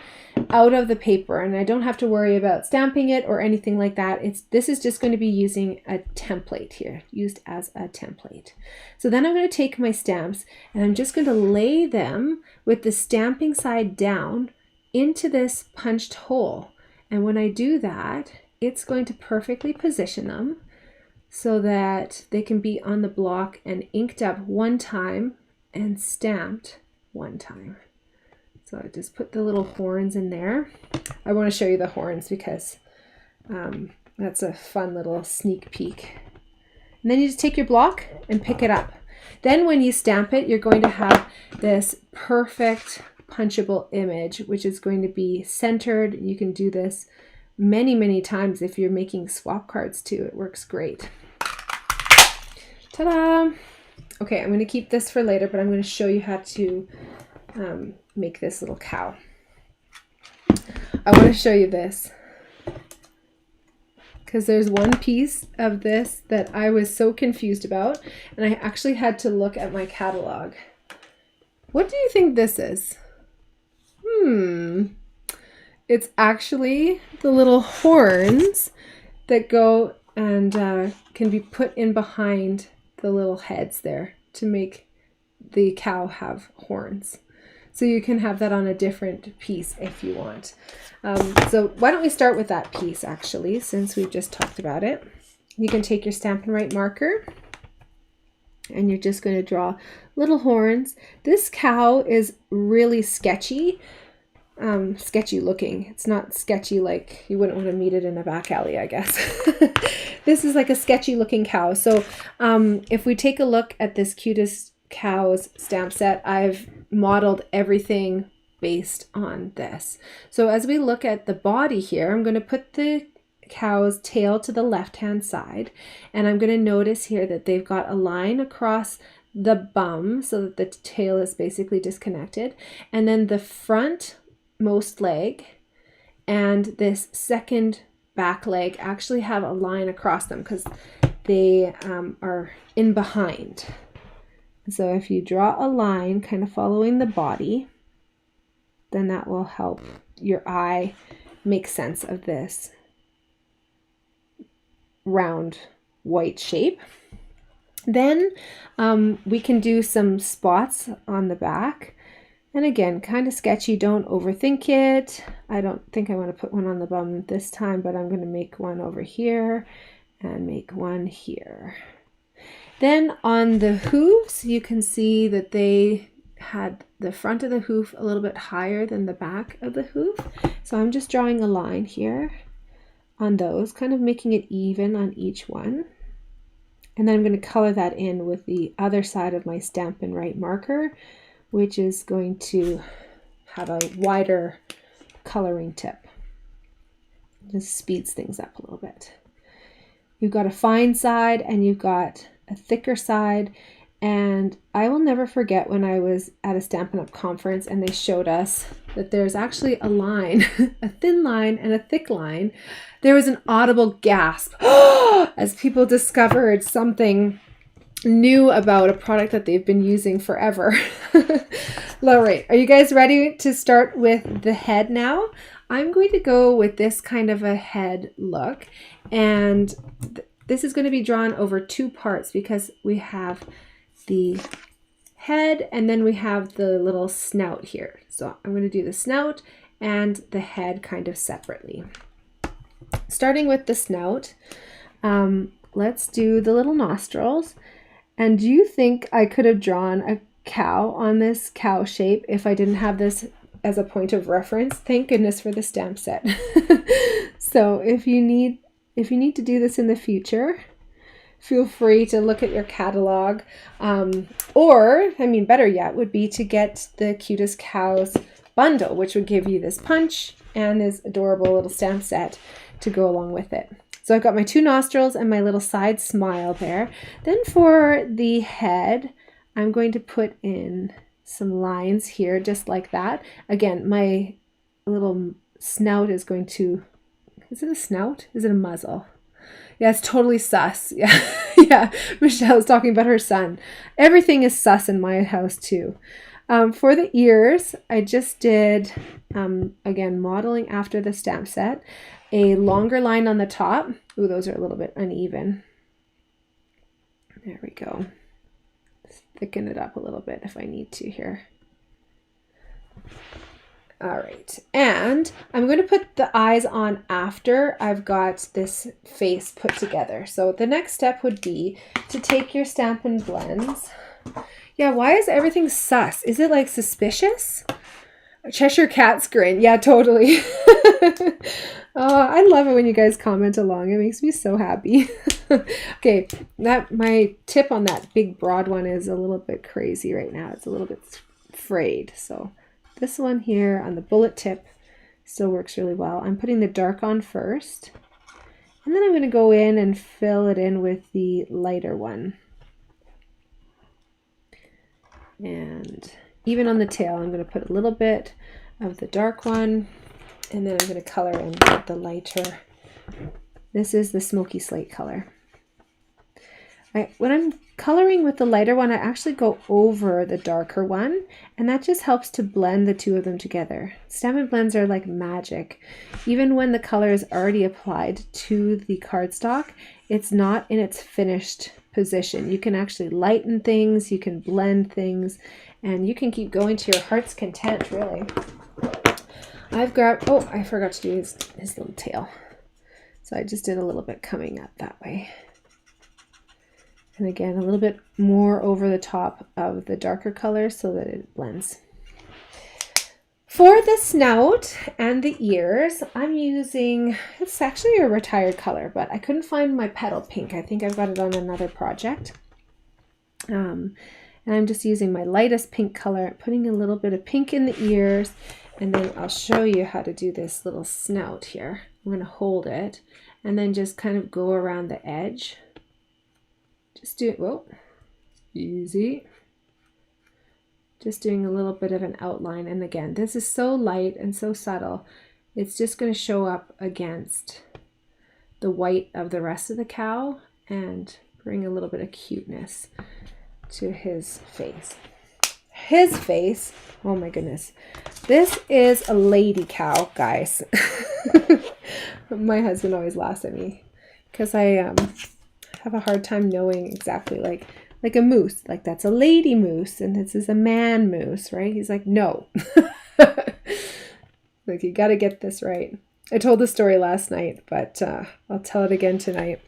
out of the paper, and I don't have to worry about stamping it or anything like that. This is just going to be using a template here, used as a template. So then I'm going to take my stamps and I'm just going to lay them with the stamping side down into this punched hole. And when I do that, it's going to perfectly position them so that they can be on the block and inked up one time and stamped one time. So I just put the little horns in there. I want to show you the horns because that's a fun little sneak peek. And then you just take your block and pick it up. Then when you stamp it, you're going to have this perfect punchable image, which is going to be centered. You can do this many, many times if you're making swap cards too. It works great. Ta-da! Okay, I'm going to keep this for later, but I'm going to show you how to make this little cow. I want to show you this because there's one piece of this that I was so confused about, and I actually had to look at my catalog. What do you think this is? It's actually the little horns that go and can be put in behind the little heads there to make the cow have horns. So you can have that on a different piece if you want. So why don't we start with that piece actually, since we've just talked about it. You can take your Stampin' Write marker and you're just going to draw little horns. This cow is really sketchy looking. It's not sketchy like you wouldn't want to meet it in a back alley, I guess. This is like a sketchy looking cow. So if we take a look at this Cutest Cows stamp set, I've modeled everything based on this. So as we look at the body here, I'm going to put the cow's tail to the left hand side, and I'm going to notice here that they've got a line across the bum so that the tail is basically disconnected, and then the front most leg and this second back leg actually have a line across them because they are in behind. So if you draw a line kind of following the body, then that will help your eye make sense of this round white shape. Then we can do some spots on the back. And again, kind of sketchy, don't overthink it. I don't think I want to put one on the bum this time, but I'm going to make one over here and make one here. Then on the hooves, you can see that they had the front of the hoof a little bit higher than the back of the hoof. So I'm just drawing a line here on those, kind of making it even on each one. And then I'm going to color that in with the other side of my Stampin' Write marker, which is going to have a wider coloring tip. Just speeds things up a little bit. You've got a fine side and you've got a thicker side, and I will never forget when I was at a Stampin' Up! Conference and they showed us that there's actually a line, a thin line and a thick line. There was an audible gasp as people discovered something new about a product that they've been using forever. All right, are you guys ready to start with the head now? I'm going to go with this kind of a head look, and this is going to be drawn over two parts because we have the head and then we have the little snout here. So I'm going to do the snout and the head kind of separately. Starting with the snout, let's do the little nostrils. And do you think I could have drawn a cow on this cow shape if I didn't have this as a point of reference? Thank goodness for the stamp set. So if you need to do this in the future, feel free to look at your catalog. Or, I mean, better yet would be to get the Cutest Cows bundle, which would give you this punch and this adorable little stamp set to go along with it. So I've got my 2 nostrils and my little side smile there. Then for the head, I'm going to put in some lines here, just like that. Again, my little snout is going to, is it a snout? Is it a muzzle? Yeah, it's totally sus. Yeah, yeah. Michelle's talking about her son. Everything is sus in my house too. For the ears, I just did, again, modeling after the stamp set, a longer line on the top. Ooh, those are a little bit uneven. There we go. Let's thicken it up a little bit if I need to here. All right, and I'm going to put the eyes on after I've got this face put together. So the next step would be to take your Stampin' Blends. Yeah, why is everything sus? Is it like suspicious? Cheshire Cat's grin. Yeah, totally. Oh, I love it when you guys comment along. It makes me so happy. Okay, my tip on that big broad one is a little bit crazy right now. It's a little bit frayed. So this one here on the bullet tip still works really well. I'm putting the dark on first, and then I'm going to go in and fill it in with the lighter one. And even on the tail, I'm going to put a little bit of the dark one, and then I'm going to color in the lighter. This is the smoky slate color. When I'm coloring with the lighter one, I actually go over the darker one, and that just helps to blend the two of them together. Stampin' Blends are like magic. Even when the color is already applied to the cardstock, it's not in its finished position. You can actually lighten things, you can blend things, and you can keep going to your heart's content, really. I've grabbed, oh, I forgot to do his little tail. So I just did a little bit coming up that way. And again, a little bit more over the top of the darker color so that it blends. For the snout and the ears, I'm using, it's actually a retired color, but I couldn't find my petal pink. I think I've got it on another project. And I'm just using my lightest pink color, putting a little bit of pink in the ears, and then I'll show you how to do this little snout here. I'm going to hold it and then just kind of go around the edge. Just do it, whoa, easy. Just doing a little bit of an outline. And again, this is so light and so subtle. It's just going to show up against the white of the rest of the cow and bring a little bit of cuteness to his face. His face, oh my goodness. This is a lady cow, guys. My husband always laughs at me because I have a hard time knowing exactly like a moose, like that's a lady moose and this is a man moose, right? He's like, no. Like, you got to get this right. I told the story last night, but I'll tell it again tonight.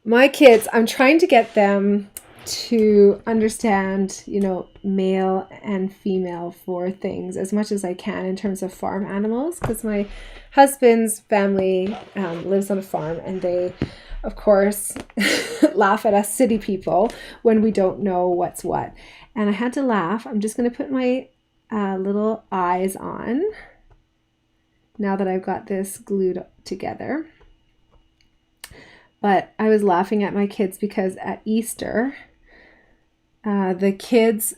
My kids, I'm trying to get them to understand, you know, male and female for things as much as I can in terms of farm animals, because my husband's family lives on a farm, and they, of course, laugh at us city people when we don't know what's what. And I had to laugh. I'm just going to put my little eyes on now that I've got this glued together. But I was laughing at my kids because at Easter, the kids,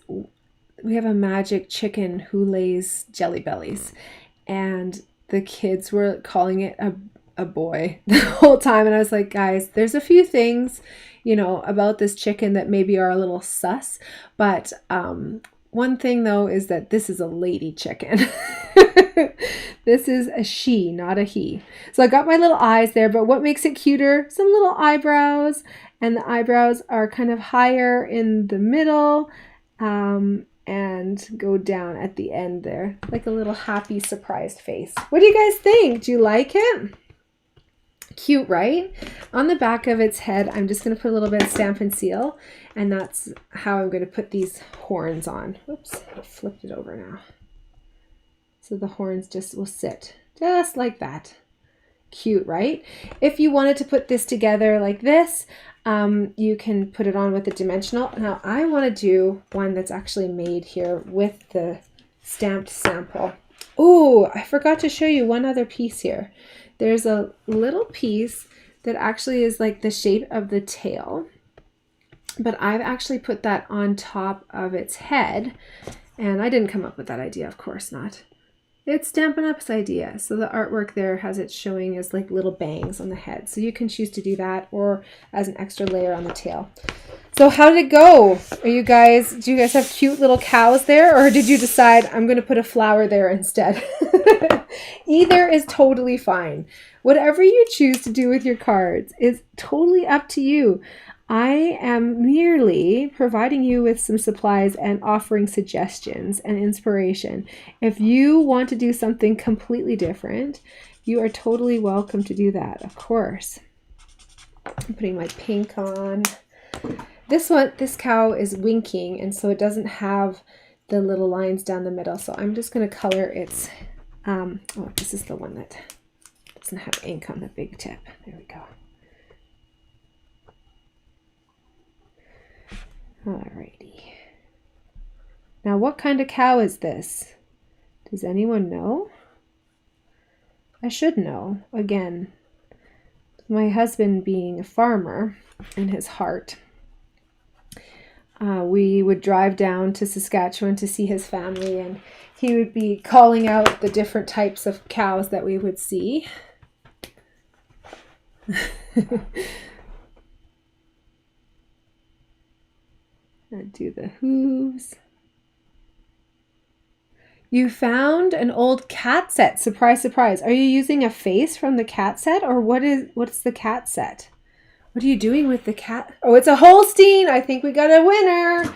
we have a magic chicken who lays jelly bellies, and the kids were calling it a boy the whole time. And I was like, guys, there's a few things, you know, about this chicken that maybe are a little sus, but one thing though is that this is a lady chicken. This is a she, not a he. So I got my little eyes there, but what makes it cuter? Some little eyebrows, and the eyebrows are kind of higher in the middle and go down at the end there, like a little happy surprised face. What do you guys think? Do you like it? Cute, right? On the back of its head, I'm just going to put a little bit of Stampin' Seal, and that's how I'm going to put these horns on. Oops, I flipped it over now. So the horns just will sit just like that. cute, right? If you wanted to put this together like this, you can put it on with a dimensional. Now I want to do one that's actually made here with the stamped sample. Oh, I forgot to show you one other piece here. There's a little piece that actually is like the shape of the tail, but I've actually put that on top of its head, and I didn't come up with that idea, of course not. It's Stampin' Up's idea. So the artwork there has it showing as like little bangs on the head. So you can choose to do that or as an extra layer on the tail. So how did it go? Do you guys have cute little cows there, or did you decide I'm going to put a flower there instead? Either is totally fine. Whatever you choose to do with your cards is totally up to you. I am merely providing you with some supplies and offering suggestions and inspiration. If you want to do something completely different, you are totally welcome to do that, of course. I'm putting my pink on. This cow is winking, and so it doesn't have the little lines down the middle. So I'm just going to color its, this is the one that doesn't have ink on the big tip. There we go. Alrighty. Now, what kind of cow is this? Does anyone know? I should know. Again, my husband being a farmer in his heart, we would drive down to Saskatchewan to see his family, and he would be calling out the different types of cows that we would see. Do the hooves. You found an old cat set. Surprise, surprise. Are you using a face from the cat set, or what's the cat set? What are you doing with the cat? Oh, it's a Holstein. I think we got a winner.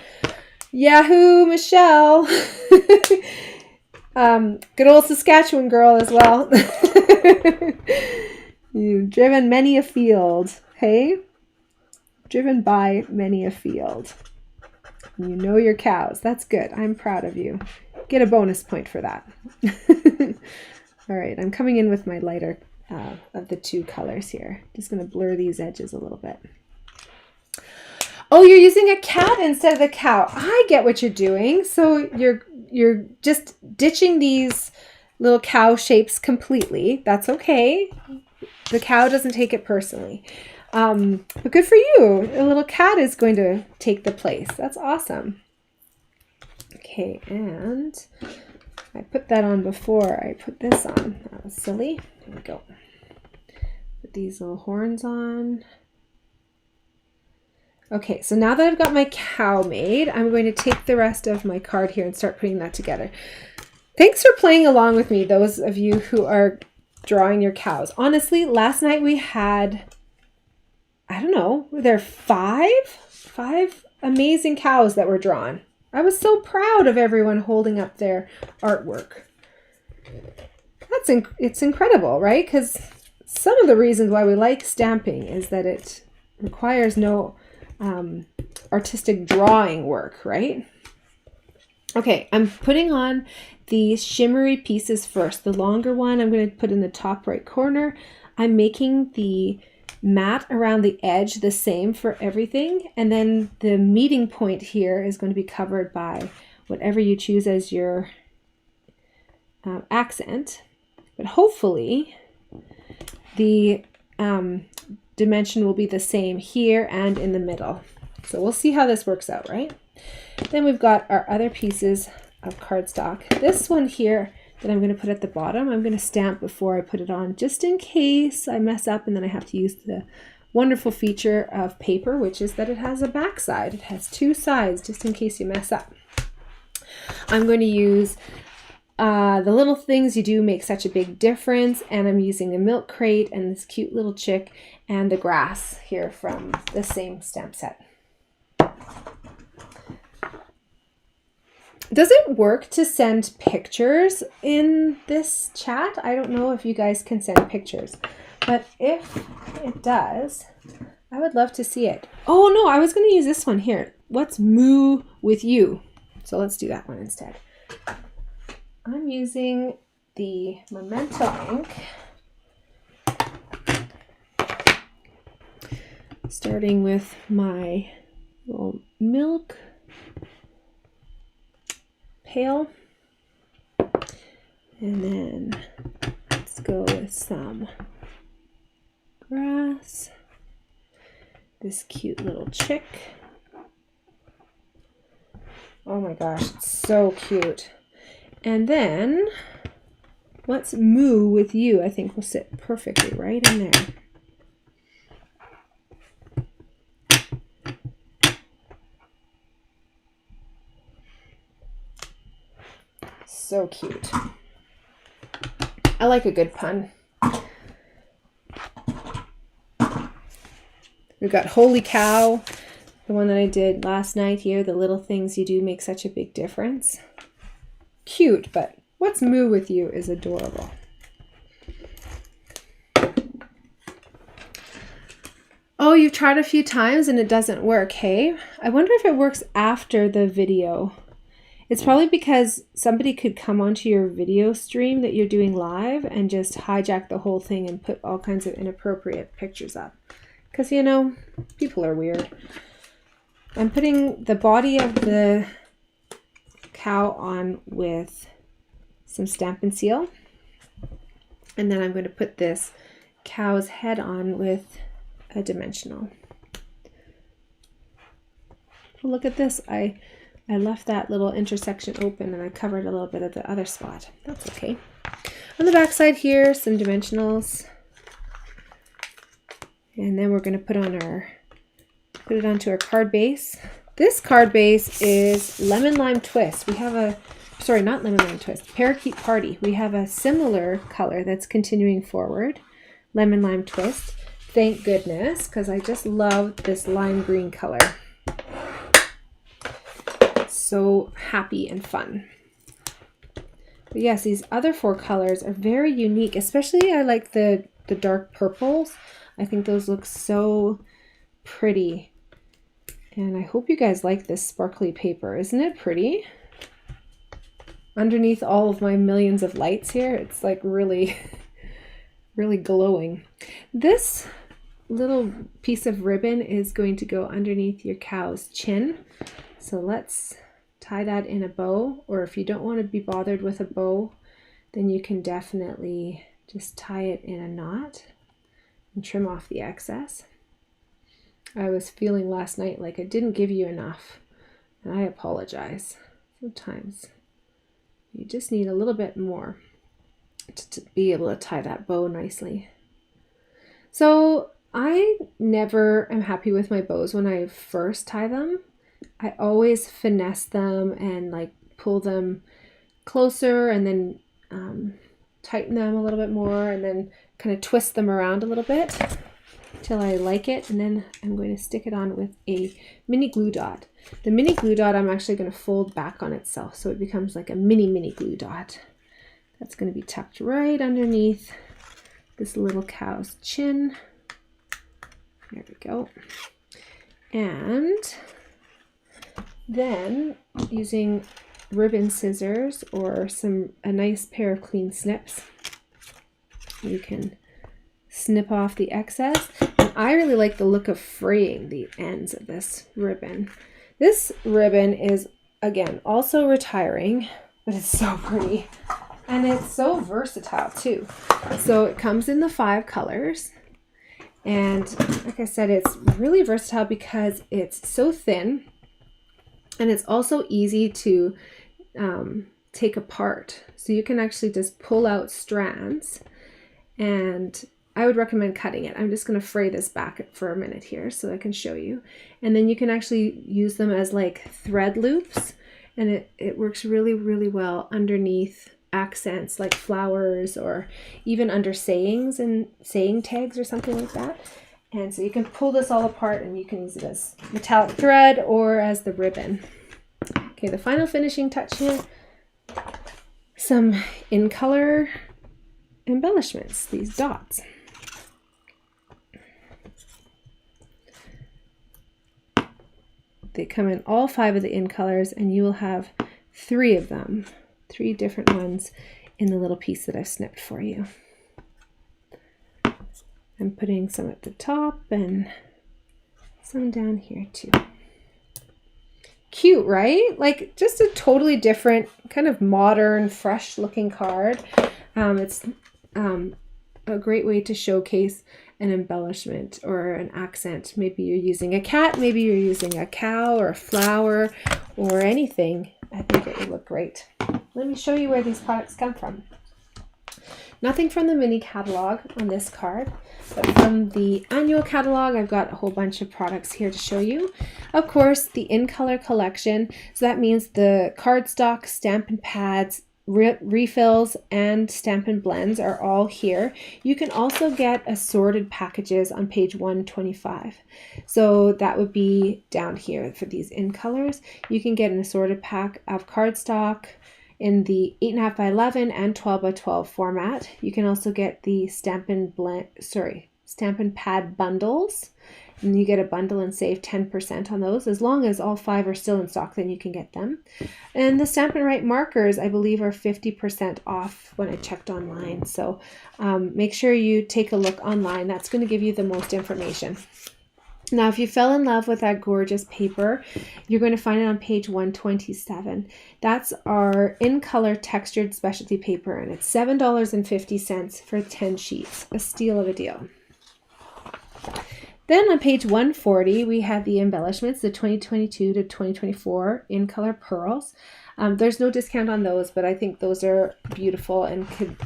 Yahoo, Michelle. Good old Saskatchewan girl as well. You've driven many a field. Hey? Driven by many a field. You know your cows. That's good. I'm proud of you. Get a bonus point for that. All right, I'm coming in with my lighter of the two colors here. Just going to blur these edges a little bit. Oh, you're using a cat instead of a cow. I get what you're doing. So you're just ditching these little cow shapes completely. That's okay. The cow doesn't take it personally. But good for you. A little cat is going to take the place. That's awesome. Okay, and I put that on before I put this on. That was silly. There we go. Put these little horns on. Okay, so now that I've got my cow made, I'm going to take the rest of my card here and start putting that together. Thanks for playing along with me, those of you who are drawing your cows. Honestly, last night we had, I don't know, were there five amazing cows that were drawn. I was so proud of everyone holding up their artwork. It's incredible, right? Because some of the reasons why we like stamping is that it requires no artistic drawing work, right? Okay, I'm putting on these shimmery pieces first. The longer one I'm going to put in the top right corner. I'm making the mat around the edge the same for everything, and then the meeting point here is going to be covered by whatever you choose as your accent, but hopefully the dimension will be the same here and in the middle. So we'll see how this works out, right? Then we've got our other pieces of cardstock. This one here that I'm going to put at the bottom, I'm going to stamp before I put it on, just in case I mess up and then I have to use the wonderful feature of paper, which is that it has a back side. It has two sides, just in case you mess up. I'm going to use the little things you do make such a big difference, and I'm using a milk crate and this cute little chick and the grass here from the same stamp set. Does it work to send pictures in this chat? I don't know if you guys can send pictures, but if it does, I would love to see it. Oh no, I was going to use this one here. What's moo with you? So let's do that one instead. I'm using the Memento ink Starting with my little milk pail. And then let's go with some grass. This cute little chick. Oh my gosh, it's so cute. And then let's moo with you. I think will sit perfectly right in there. So cute. I like a good pun. We've got Holy Cow, the one that I did last night here. The little things you do make such a big difference. Cute, but what's moo with you is adorable. Oh, you've tried a few times and it doesn't work, hey? I wonder if it works after the video. It's probably because somebody could come onto your video stream that you're doing live and just hijack the whole thing and put all kinds of inappropriate pictures up. Because, you know, people are weird. I'm putting the body of the cow on with some Stampin' Seal. And then I'm going to put this cow's head on with a dimensional. Look at this. I left that little intersection open and I covered a little bit of the other spot. That's okay. On the back side here, some dimensionals. And then we're going to put it onto our card base. This card base is Lemon Lime Twist. We have a, sorry, not Lemon Lime Twist, Parakeet Party. We have a similar color that's continuing forward, Lemon Lime Twist. Thank goodness, because I just love this lime green color. So happy and fun. But yes, these other 4 colors are very unique, especially I like the dark purples. I think those look so pretty. And I hope you guys like this sparkly paper. Isn't it pretty? Underneath all of my millions of lights here, it's like really, really glowing. This little piece of ribbon is going to go underneath your cow's chin. So let's tie that in a bow, or if you don't want to be bothered with a bow, then you can definitely just tie it in a knot and trim off the excess. I was feeling last night like I didn't give you enough, and I apologize. Sometimes you just need a little bit more to be able to tie that bow nicely. So I never am happy with my bows when I first tie them. I always finesse them and like pull them closer and then tighten them a little bit more and then kind of twist them around a little bit till I like it. And then I'm going to stick it on with a mini glue dot. The mini glue dot I'm actually going to fold back on itself so it becomes like a mini glue dot. That's going to be tucked right underneath this little cow's chin. There we go. And then using ribbon scissors or a nice pair of clean snips, you can snip off the excess. And I really like the look of fraying the ends of this ribbon. This ribbon is, again, also retiring, but it's so pretty. And it's so versatile too. So it comes in the 5 colors. And like I said, it's really versatile because it's so thin. And it's also easy to take apart. So you can actually just pull out strands. And I would recommend cutting it. I'm just going to fray this back for a minute here so I can show you. And then you can actually use them as like thread loops. And it works really, really well underneath accents like flowers or even under sayings and saying tags or something like that. And so you can pull this all apart and you can use it as metallic thread or as the ribbon. Okay, the final finishing touch here, some in color embellishments, these dots. They come in all 5 of the in colors and you will have 3 of them, 3 different ones in the little piece that I've snipped for you. I'm putting some at the top and some down here too. Cute, right? Like just a totally different kind of modern, fresh looking card. It's a great way to showcase an embellishment or an accent. Maybe you're using a cat, maybe you're using a cow or a flower or anything. I think it would look great. Let me show you where these products come from. Nothing from the mini catalog on this card, but from the annual catalog, I've got a whole bunch of products here to show you. Of course, the in color collection. So that means the cardstock, Stampin' Pads, refills, and Stampin' Blends are all here. You can also get assorted packages on page 125. So that would be down here for these in colors. You can get an assorted pack of cardstock in the 8.5 by 11 and 12 by 12 format. You can also get the Stampin' Pad bundles, and you get a bundle and save 10% on those. As long as all 5 are still in stock, then you can get them. And the Stampin' Write markers, I believe, are 50% off when I checked online. So make sure you take a look online. That's going to give you the most information. Now, if you fell in love with that gorgeous paper, you're going to find it on page 127. That's our in-color textured specialty paper, and it's $7.50 for 10 sheets. A steal of a deal. Then on page 140, we have the embellishments, the 2022 to 2024 in-color pearls. There's no discount on those, but I think those are beautiful and could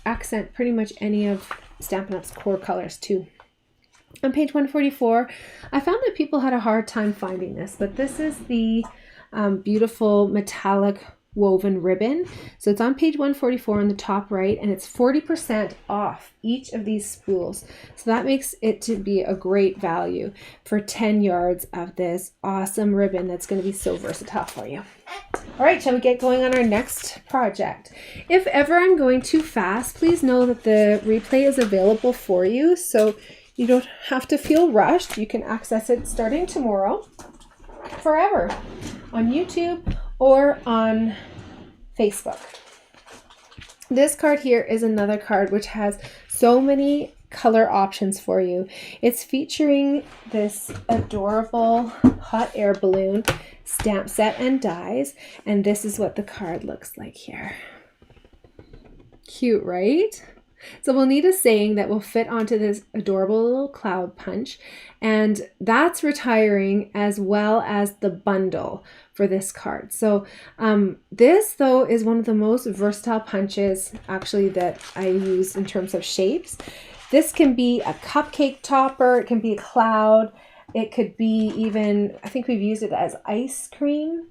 accent pretty much any of Stampin' Up's core colors too. On page 144, I found that people had a hard time finding this, but this is the beautiful metallic woven ribbon. So it's on page 144 on the top right, and it's 40% off each of these spools. So that makes it to be a great value for 10 yards of this awesome ribbon that's going to be so versatile for you. All right, shall we get going on our next project? If ever I'm going too fast, please know that the replay is available for you. So you don't have to feel rushed. You can access it starting tomorrow, forever, on YouTube or on Facebook. This card here is another card which has so many color options for you. It's featuring this adorable hot air balloon stamp set and dies, and this is what the card looks like here. Cute, right? So we'll need a saying that will fit onto this adorable little cloud punch, and that's retiring as well as the bundle for this card. So this though is one of the most versatile punches actually that I use in terms of shapes. This can be a cupcake topper, it can be a cloud, it could be even, I think we've used it as ice cream,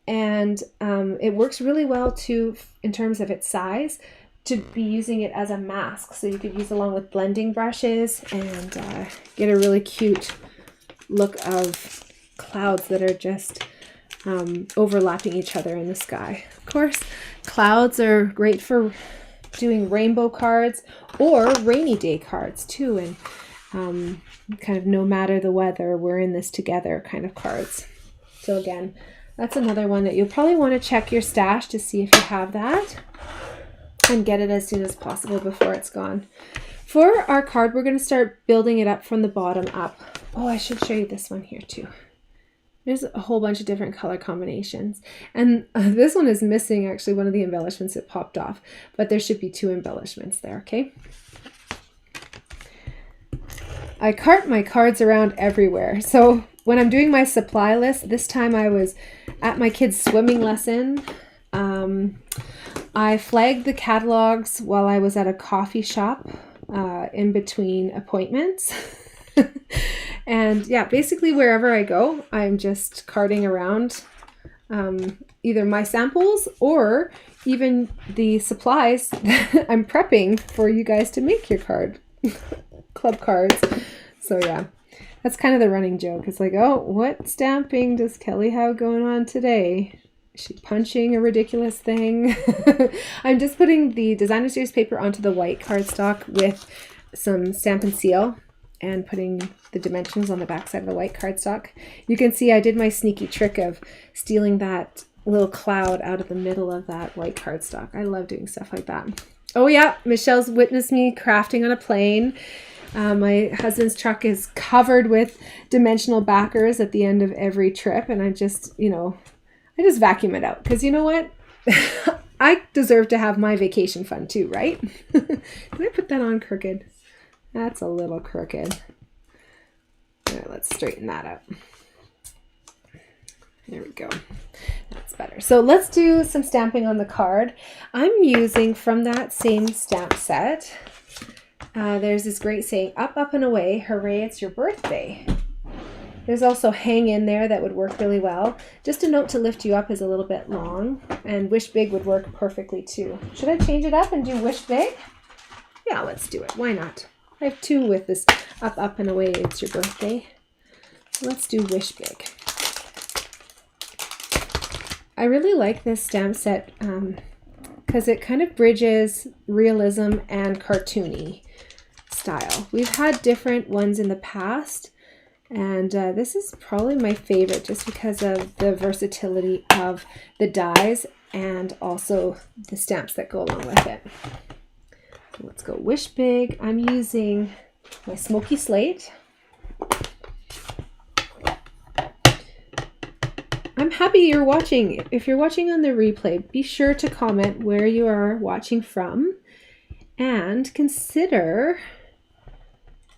and it works really well too in terms of its size, to be using it as a mask. So you could use along with blending brushes and get a really cute look of clouds that are just overlapping each other in the sky. Of course, clouds are great for doing rainbow cards or rainy day cards too, and kind of no matter the weather, we're in this together kind of cards. So again, that's another one that you'll probably want to check your stash to see if you have that, and get it as soon as possible before it's gone. For our card, we're going to start building it up from the bottom up. Oh, I should show you this one here too. There's a whole bunch of different color combinations. And this one is missing actually one of the embellishments that popped off, but there should be 2 embellishments there, okay? I cart my cards around everywhere. So when I'm doing my supply list, this time I was at my kids' swimming lesson. I flagged the catalogs while I was at a coffee shop in between appointments. And yeah, basically wherever I go, I'm just carting around either my samples or even the supplies that I'm prepping for you guys to make your club cards. So yeah, that's kind of the running joke. It's like, oh, what stamping does Kelly have going on today? Is she punching a ridiculous thing? I'm just putting the Designer Series paper onto the white cardstock with some Stampin' Seal and putting the dimensions on the back side of the white cardstock. You can see I did my sneaky trick of stealing that little cloud out of the middle of that white cardstock. I love doing stuff like that. Oh yeah, Michelle's witnessed me crafting on a plane. My husband's truck is covered with dimensional backers at the end of every trip, and I just vacuum it out because you know what? I deserve to have my vacation fun too, right? Did I put that on crooked? That's a little crooked. All right, let's straighten that out. There we go. That's better. So let's do some stamping on the card. I'm using from that same stamp set. There's this great saying, up, up and away, hooray, it's your birthday. There's also hang in there that would work really well. Just a note to lift you up is a little bit long, and wish big would work perfectly too. Should I change it up and do wish big? Yeah, let's do it. Why not? I have two with this up, up and away, it's your birthday. So let's do wish big. I really like this stamp set because it kind of bridges realism and cartoony style. We've had different ones in the past, and this is probably my favorite just because of the versatility of the dies and also the stamps that go along with it. So let's go wish big. I'm using my smoky slate. I'm happy you're watching. If you're watching on the replay, be sure to comment where you are watching from and consider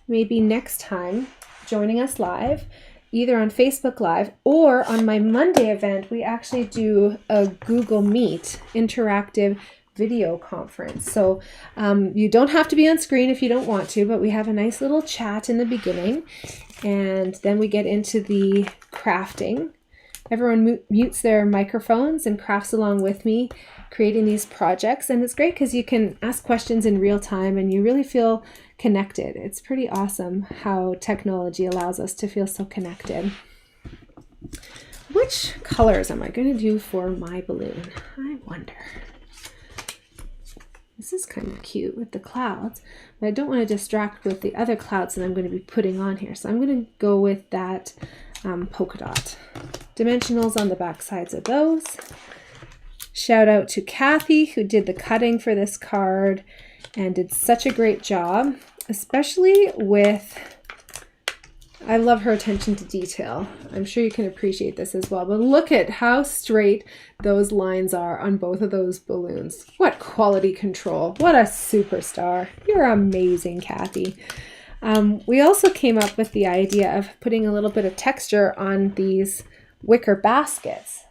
maybe next time joining us live, either on Facebook Live or on my Monday event. We actually do a Google Meet interactive video conference. So you don't have to be on screen if you don't want to, but we have a nice little chat in the beginning, and then we get into the crafting. Everyone mutes their microphones and crafts along with me, creating these projects. And it's great because you can ask questions in real time and you really feel connected. It's pretty awesome how technology allows us to feel so connected. Which colors am I going to do for my balloon? I wonder. This is kind of cute with the clouds, but I don't want to distract with the other clouds that I'm going to be putting on here. So I'm going to go with that polka dot. Dimensionals on the back sides of those. Shout out to Kathy who did the cutting for this card and did such a great job, especially with, I love her attention to detail. I'm sure you can appreciate this as well, but look at how straight those lines are on both of those balloons. What quality control. What a superstar. You're amazing, Kathy. We also came up with the idea of putting a little bit of texture on these wicker baskets.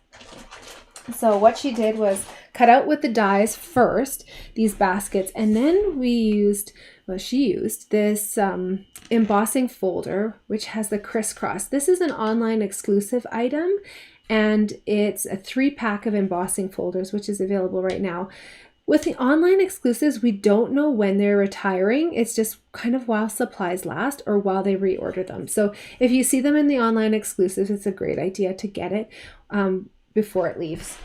So what she did was cut out with the dies first these baskets, and then she used this embossing folder which has the crisscross. This is an online exclusive item, and it's a 3-pack of embossing folders which is available right now. With the online exclusives, we don't know when they're retiring. It's just kind of while supplies last or while they reorder them. So if you see them in the online exclusives, it's a great idea to get it before it leaves.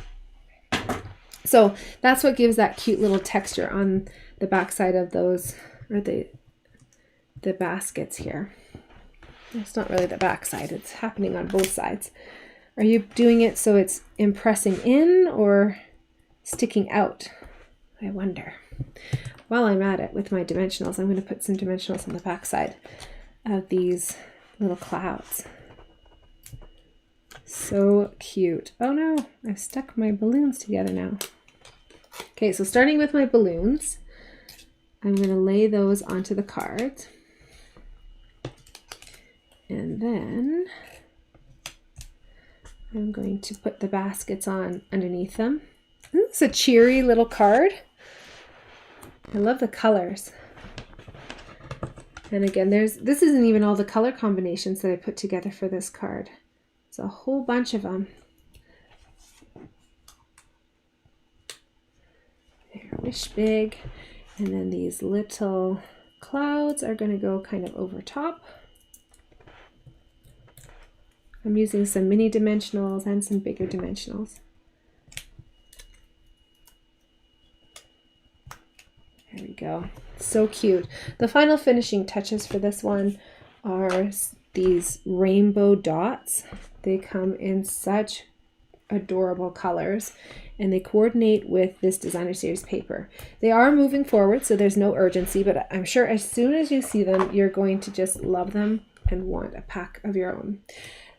So that's what gives that cute little texture on the backside of those, or the baskets here. It's not really the backside, it's happening on both sides. Are you doing it so it's impressing in or sticking out? I wonder. While I'm at it with my dimensionals, I'm going to put some dimensionals on the back side of these little clouds. So cute. Oh no, I've stuck my balloons together now. Okay, so starting with my balloons, I'm going to lay those onto the cards. And then I'm going to put the baskets on underneath them. It's a cheery little card. I love the colors. And again, this isn't even all the color combinations that I put together for this card. It's a whole bunch of them. There, wish big. And then these little clouds are going to go kind of over top. I'm using some mini dimensionals and some bigger dimensionals. There we go. So cute. The final finishing touches for this one are these rainbow dots. They come in such adorable colors, and they coordinate with this designer series paper. They are moving forward, so there's no urgency, but I'm sure as soon as you see them, you're going to just love them and want a pack of your own.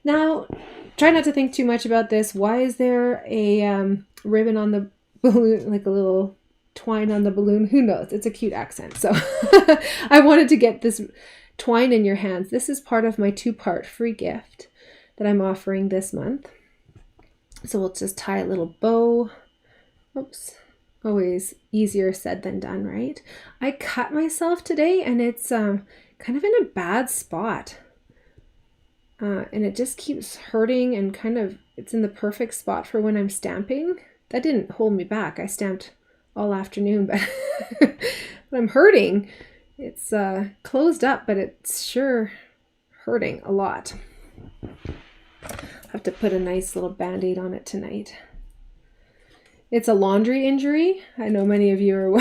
Now, try not to think too much about this. Why is there a ribbon on the balloon, like a little twine on the balloon? Who knows? It's a cute accent. So I wanted to get this twine in your hands. This is part of my 2-part free gift that I'm offering this month. So we'll just tie a little bow. Oops. Always easier said than done, right? I cut myself today and it's kind of in a bad spot. And it just keeps hurting and it's in the perfect spot for when I'm stamping. That didn't hold me back. I stamped all afternoon, but, but I'm hurting. It's closed up, but it's sure hurting a lot. Have to put a nice little band-aid on it tonight. It's a laundry injury. I know many of you are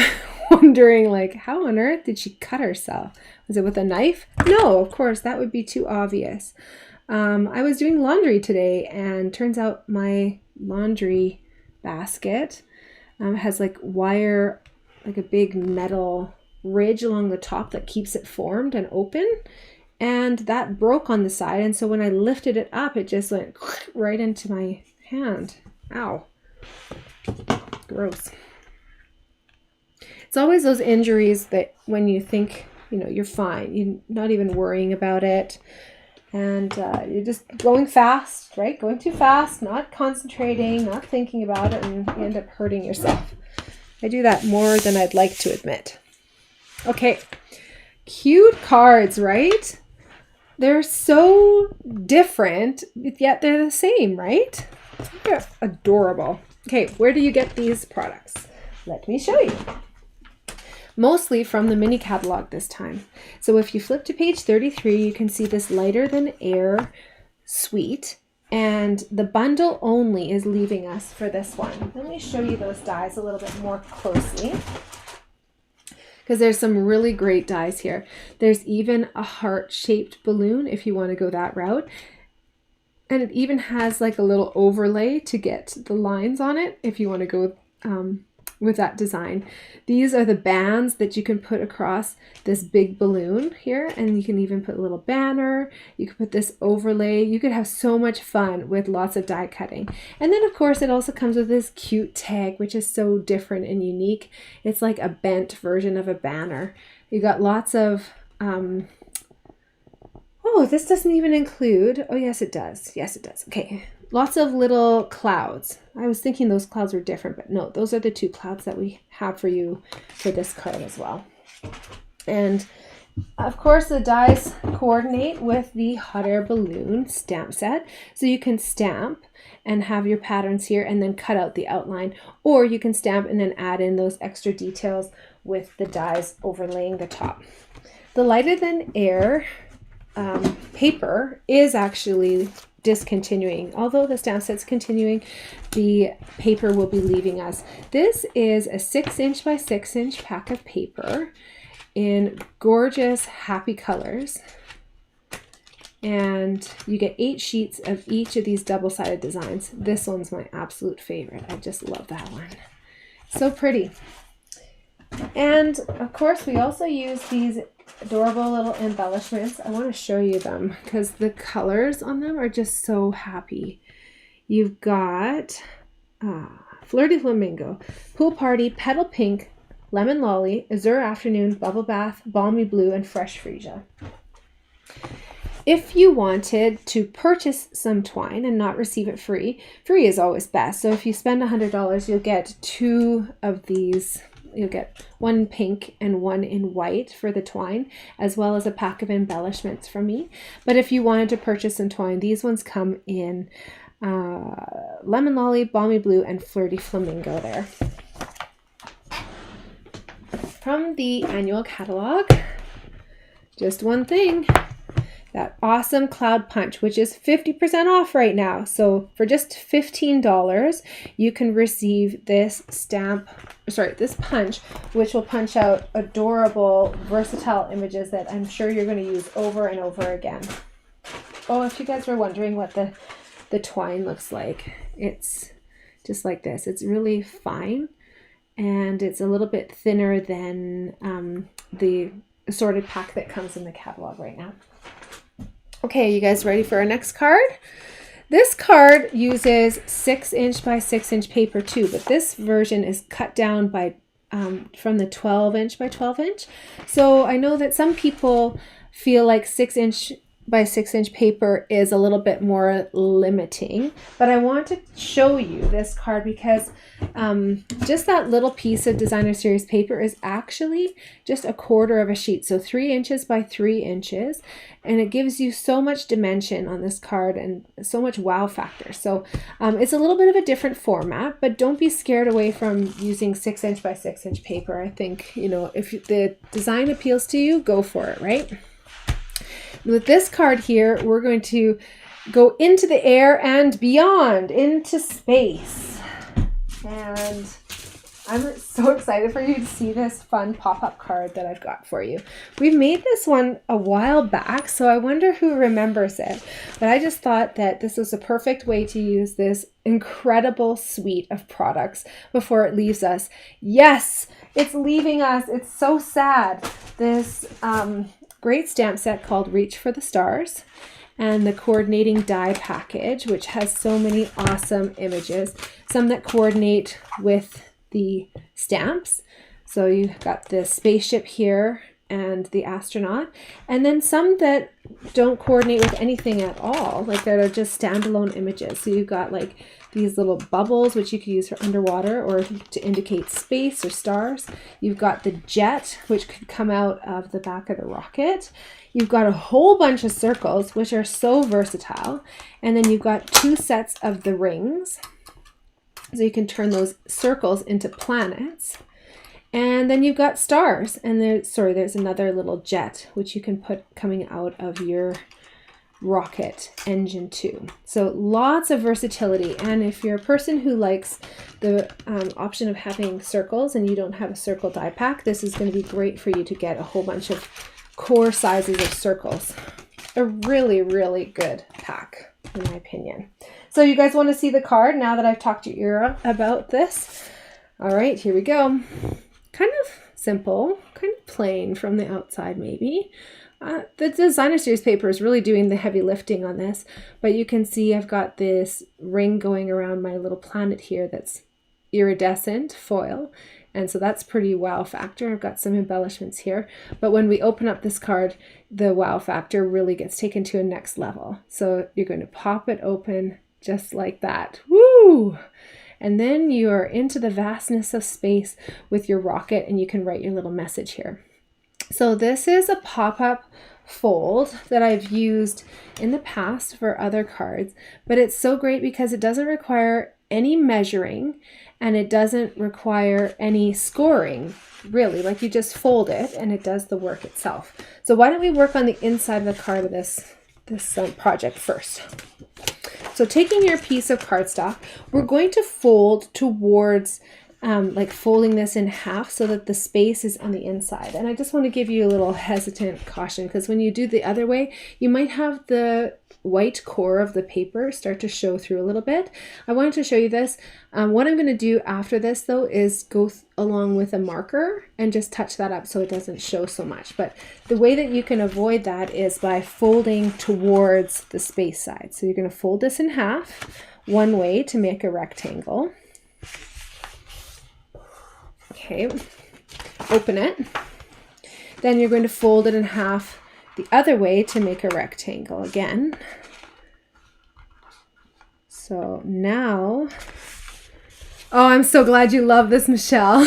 wondering, like, how on earth did she cut herself? Was it with a knife? No, of course, that would be too obvious. I was doing laundry today, and turns out my laundry basket has like wire, like a big metal ridge along the top that keeps it formed and open. And that broke on the side. And so when I lifted it up, it just went right into my hand. Ow. Gross. It's always those injuries that when you think, you're fine, you're not even worrying about it. And you're just going fast, right? Going too fast, not concentrating, not thinking about it, and you end up hurting yourself. I do that more than I'd like to admit. Okay. Cute cards, right? They're so different, yet they're the same, right? They're adorable. Okay, where do you get these products? Let me show you. Mostly from the mini catalog this time. So if you flip to page 33, you can see this lighter than air suite, and the bundle only is leaving us for this one. Let me show you those dies a little bit more closely, because there's some really great dies here. There's even a heart-shaped balloon if you want to go that route. And it even has like a little overlay to get the lines on it if you want to go with that design. These are the bands that you can put across this big balloon here, and you can even put a little banner. You could put this overlay. You could have so much fun with lots of die cutting. And then of course it also comes with this cute tag, which is so different and unique. It's like a bent version of a banner. You got lots of oh, this doesn't even include, oh yes it does. Yes it does. Okay. Lots of little clouds. I was thinking those clouds were different, but no, those are the 2 clouds that we have for you for this card as well. And of course the dies coordinate with the hot air balloon stamp set. So you can stamp and have your patterns here and then cut out the outline, or you can stamp and then add in those extra details with the dies overlaying the top. The lighter than air paper is actually discontinuing. Although the stamp set's continuing, the paper will be leaving us. This is a 6" by 6" pack of paper in gorgeous happy colors, and you get 8 sheets of each of these double-sided designs. This one's my absolute favorite. I just love that one. So pretty. And of course we also use these adorable little embellishments. I want to show you them because the colors on them are just so happy. You've got Flirty Flamingo, Pool Party, Petal Pink, Lemon Lolly, Azure Afternoon, Bubble Bath, Balmy Blue, and Fresh Freesia. If you wanted to purchase some twine and not receive it free, free is always best. So if you spend $100, you'll get 2 of these. You'll get 1 pink and 1 in white for the twine, as well as a pack of embellishments from me. But if you wanted to purchase some twine, these ones come in Lemon Lolly, Balmy Blue, and Flirty Flamingo there. From the annual catalog, just one thing. That awesome cloud punch, which is 50% off right now. So for just $15, you can receive this this punch, which will punch out adorable, versatile images that I'm sure you're going to use over and over again. Oh, if you guys were wondering what the twine looks like, It's just like this. It's really fine, and it's a little bit thinner than the assorted pack that comes in the catalog right now. Okay, you guys ready for our next card? This card uses 6" by 6" paper too, but this version is cut down by from the 12" by 12". So I know that some people feel like 6" by 6" paper is a little bit more limiting, but I want to show you this card because just that little piece of designer series paper is actually just 1/4 of a sheet, so 3" by 3", and it gives you so much dimension on this card and so much wow factor. So it's a little bit of a different format, but don't be scared away from using 6" by 6" paper. I think, you know, if the design appeals to you, go for it, right? With this card here, we're going to go into the air and beyond, into space. And I'm so excited for you to see this fun pop-up card that I've got for you. We've made this one a while back, so I wonder who remembers it. But I just thought that this was a perfect way to use this incredible suite of products before it leaves us. Yes, it's leaving us. It's so sad. This great stamp set called Reach for the Stars, and the coordinating die package, which has so many awesome images, some that coordinate with the stamps. So you've got the spaceship here and the astronaut, and then some that don't coordinate with anything at all, like that are just standalone images. So you've got like these little bubbles, which you could use for underwater or to indicate space or stars. You've got the jet, which could come out of the back of the rocket. You've got a whole bunch of circles, which are so versatile. And then you've got 2 sets of the rings. So you can turn those circles into planets. And then you've got stars. And there's another little jet, which you can put coming out of your rocket engine too. So lots of versatility. And if you're a person who likes the option of having circles and you don't have a circle die pack, this is going to be great for you to get a whole bunch of core sizes of circles. A really, really good pack, in my opinion. So you guys want to see the card now that I've talked to your ear about this? All right, here we go. Kind of simple, kind of plain from the outside maybe. The designer series paper is really doing the heavy lifting on this, but you can see I've got this ring going around my little planet here that's iridescent foil, and so that's pretty wow factor. I've got some embellishments here, but when we open up this card, the wow factor really gets taken to a next level. So you're going to pop it open just like that. Woo! And then you are into the vastness of space with your rocket, and you can write your little message here. So this is a pop-up fold that I've used in the past for other cards, but it's so great because it doesn't require any measuring and it doesn't require any scoring, really. Like, you just fold it and it does the work itself. So why don't we work on the inside of the card of this project first. So taking your piece of cardstock, we're going to fold towards like folding this in half so that the space is on the inside. And I just want to give you a little hesitant caution, because when you do the other way, you might have the white core of the paper start to show through a little bit. I wanted to show you this. What I'm going to do after this though is go along with a marker and just touch that up so it doesn't show so much. But the way that you can avoid that is by folding towards the space side. So you're going to fold this in half one way to make a rectangle. Okay, open it. Then you're going to fold it in half the other way to make a rectangle again. So now, oh, I'm so glad you love this, Michelle.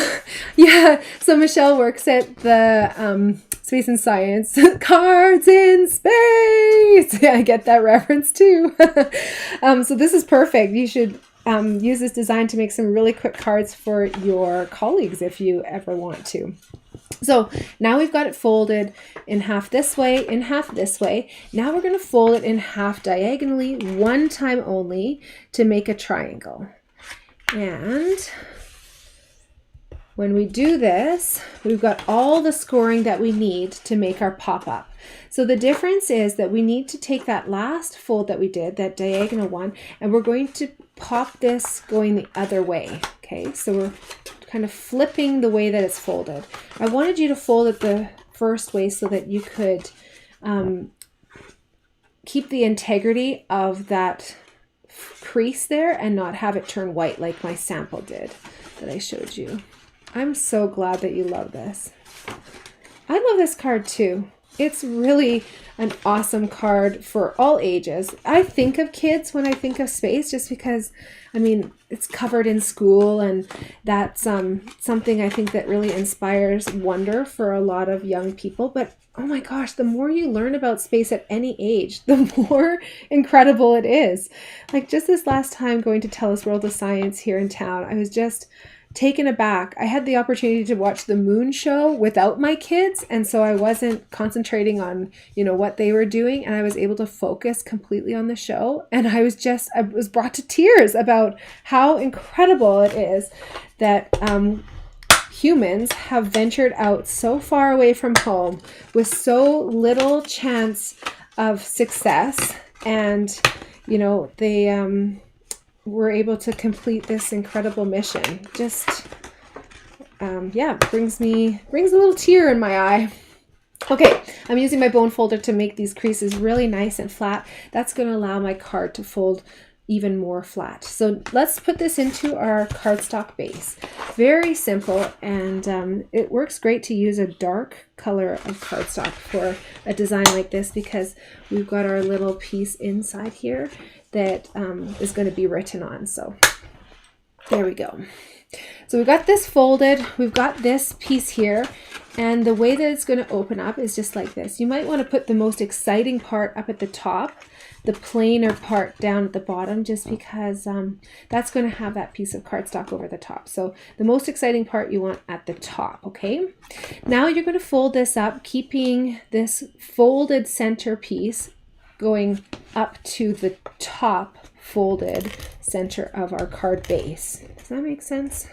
Yeah, so Michelle works at the Space and Science Cards in Space. Yeah, I get that reference too. So this is perfect. You should use this design to make some really quick cards for your colleagues if you ever want to. So now we've got it folded in half this way, in half this way. Now we're going to fold it in half diagonally one time only to make a triangle. And when we do this, we've got all the scoring that we need to make our pop-up. So the difference is that we need to take that last fold that we did, that diagonal one, and we're going to pop this going the other way. Okay, so we're kind of flipping the way that it's folded. I wanted you to fold it the first way so that you could keep the integrity of that crease there and not have it turn white like my sample did that I showed you. I'm so glad that you love this. I love this card too. It's really an awesome card for all ages. I think of kids when I think of space just because, I mean, it's covered in school, and that's something I think that really inspires wonder for a lot of young people. But oh my gosh, the more you learn about space at any age, the more incredible it is. Like just this last time going to TELUS World of Science here in town, I was just taken aback. I had the opportunity to watch the moon show without my kids, and so I wasn't concentrating on, what they were doing, and I was able to focus completely on the show. And I was brought to tears about how incredible it is that humans have ventured out so far away from home with so little chance of success, and they were able to complete this incredible mission. Just brings a little tear in my eye. Okay, I'm using my bone folder to make these creases really nice and flat. That's going to allow my card to fold even more flat. So let's put this into our cardstock base. Very simple, and it works great to use a dark color of cardstock for a design like this, because we've got our little piece inside here that is going to be written on. So there we go. So we've got this folded, we've got this piece here, and the way that it's going to open up is just like this. You might want to put the most exciting part up at the top, the plainer part down at the bottom, just because that's going to have that piece of cardstock over the top. So the most exciting part you want at the top, okay? Now you're going to fold this up, keeping this folded center piece going up to the top folded center of our card base. Does that make sense?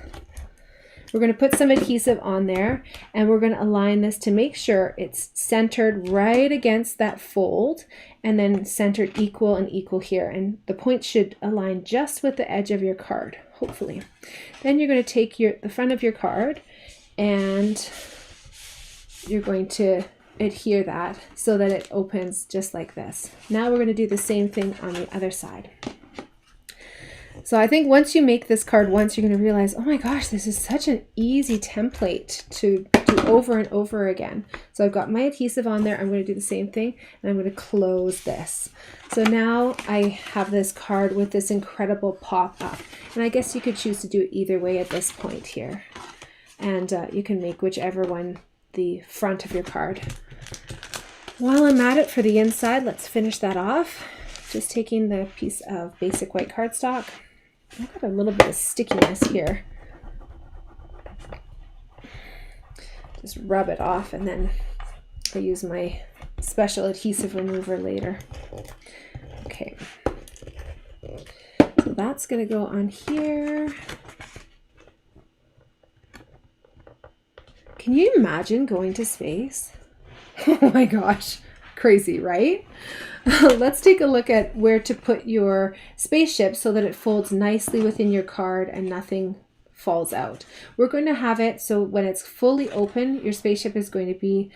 We're going to put some adhesive on there, and we're going to align this to make sure it's centered right against that fold, and then centered equal and equal here. And the point should align just with the edge of your card, hopefully. Then you're going to take the front of your card, and you're going to adhere that so that it opens just like this. Now we're going to do the same thing on the other side. So I think once you make this card once, you're going to realize, oh my gosh, this is such an easy template to do over and over again. So I've got my adhesive on there. I'm going to do the same thing, and I'm going to close this. So now I have this card with this incredible pop up, and I guess you could choose to do it either way at this point here. And you can make whichever one the front of your card. While I'm at it for the inside, let's finish that off. Just taking the piece of basic white cardstock. I've got a little bit of stickiness here. Just rub it off, and then I'll use my special adhesive remover later. Okay. So that's going to go on here. Can you imagine going to space? Oh my gosh, crazy, right? Let's take a look at where to put your spaceship so that it folds nicely within your card and nothing falls out. We're going to have it so when it's fully open, your spaceship is going to be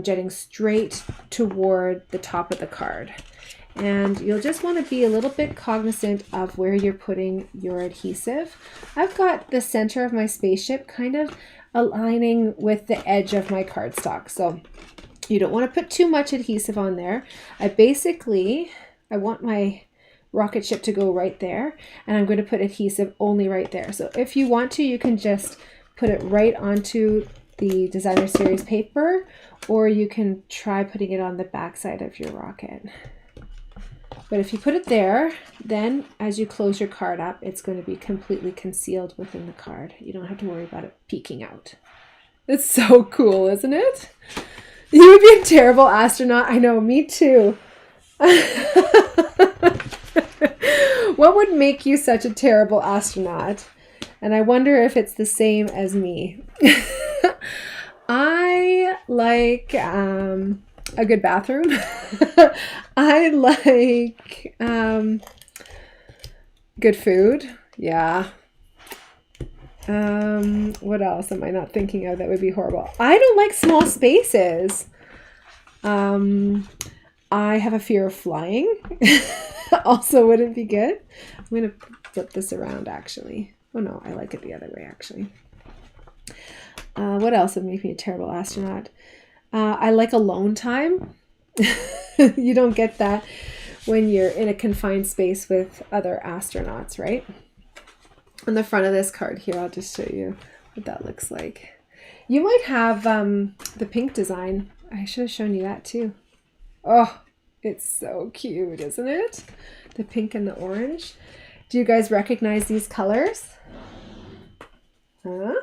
jetting straight toward the top of the card. And you'll just want to be a little bit cognizant of where you're putting your adhesive. I've got the center of my spaceship kind of aligning with the edge of my cardstock. So you don't want to put too much adhesive on there. I want my rocket ship to go right there, and I'm going to put adhesive only right there. So if you want to, you can just put it right onto the designer series paper, or you can try putting it on the back side of your rocket. But if you put it there, then as you close your card up, it's going to be completely concealed within the card. You don't have to worry about it peeking out. It's so cool, isn't it? You would be a terrible astronaut. I know, me too. What would make you such a terrible astronaut? And I wonder if it's the same as me. I like a good bathroom. I like good food. Yeah. What else am I not thinking of that would be horrible? I don't like small spaces. I have a fear of flying. Also wouldn't be good. I'm going to flip this around actually. Oh no, I like it the other way actually. What else would make me a terrible astronaut? I like alone time. You don't get that when you're in a confined space with other astronauts, right? On the front of this card here, I'll just show you what that looks like. You might have the pink design. I should have shown you that too. Oh, it's so cute, isn't it? The pink and the orange. Do you guys recognize these colors? Huh?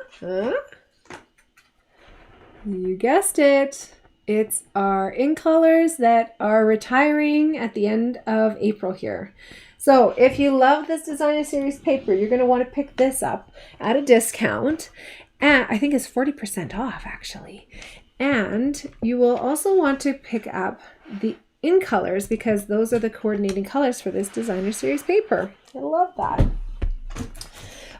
You guessed it. It's our ink colors that are retiring at the end of April here. So if you love this designer series paper, you're going to want to pick this up at a discount. And I think it's 40% off actually. And you will also want to pick up the ink colors because those are the coordinating colors for this designer series paper. I love that.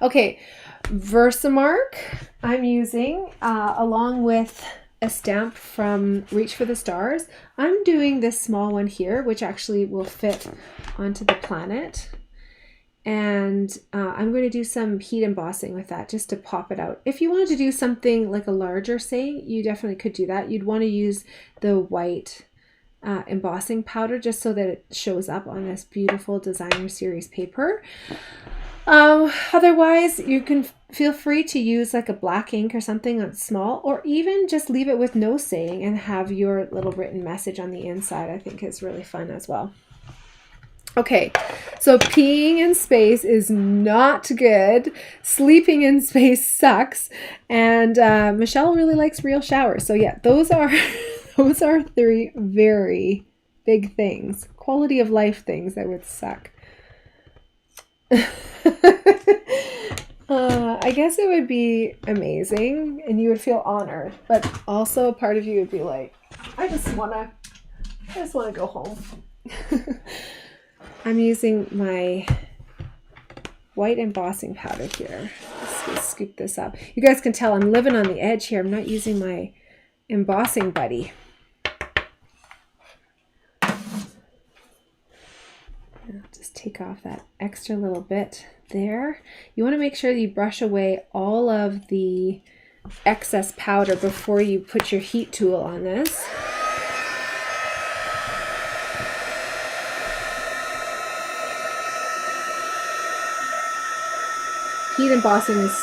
Okay, Versamark I'm using along with a stamp from Reach for the Stars. I'm doing this small one here, which actually will fit onto the planet. And I'm going to do some heat embossing with that just to pop it out. If you wanted to do something like a larger, say, you definitely could do that. You'd want to use the white embossing powder just so that it shows up on this beautiful designer series paper. Otherwise, you can feel free to use like a black ink or something that's small, or even just leave it with no saying and have your little written message on the inside. I think is really fun as well. Okay, so peeing in space is not good. Sleeping in space sucks. And Michelle really likes real showers. So yeah, those are three very big things. Quality of life things that would suck. I guess it would be amazing and you would feel honored, but also a part of you would be like, I just wanna go home. I'm using my white embossing powder here. Let's just scoop this up. You guys can tell I'm living on the edge here. I'm not using my embossing buddy. I'll just take off that extra little bit there. You want to make sure that you brush away all of the excess powder before you put your heat tool on this. Heat embossing is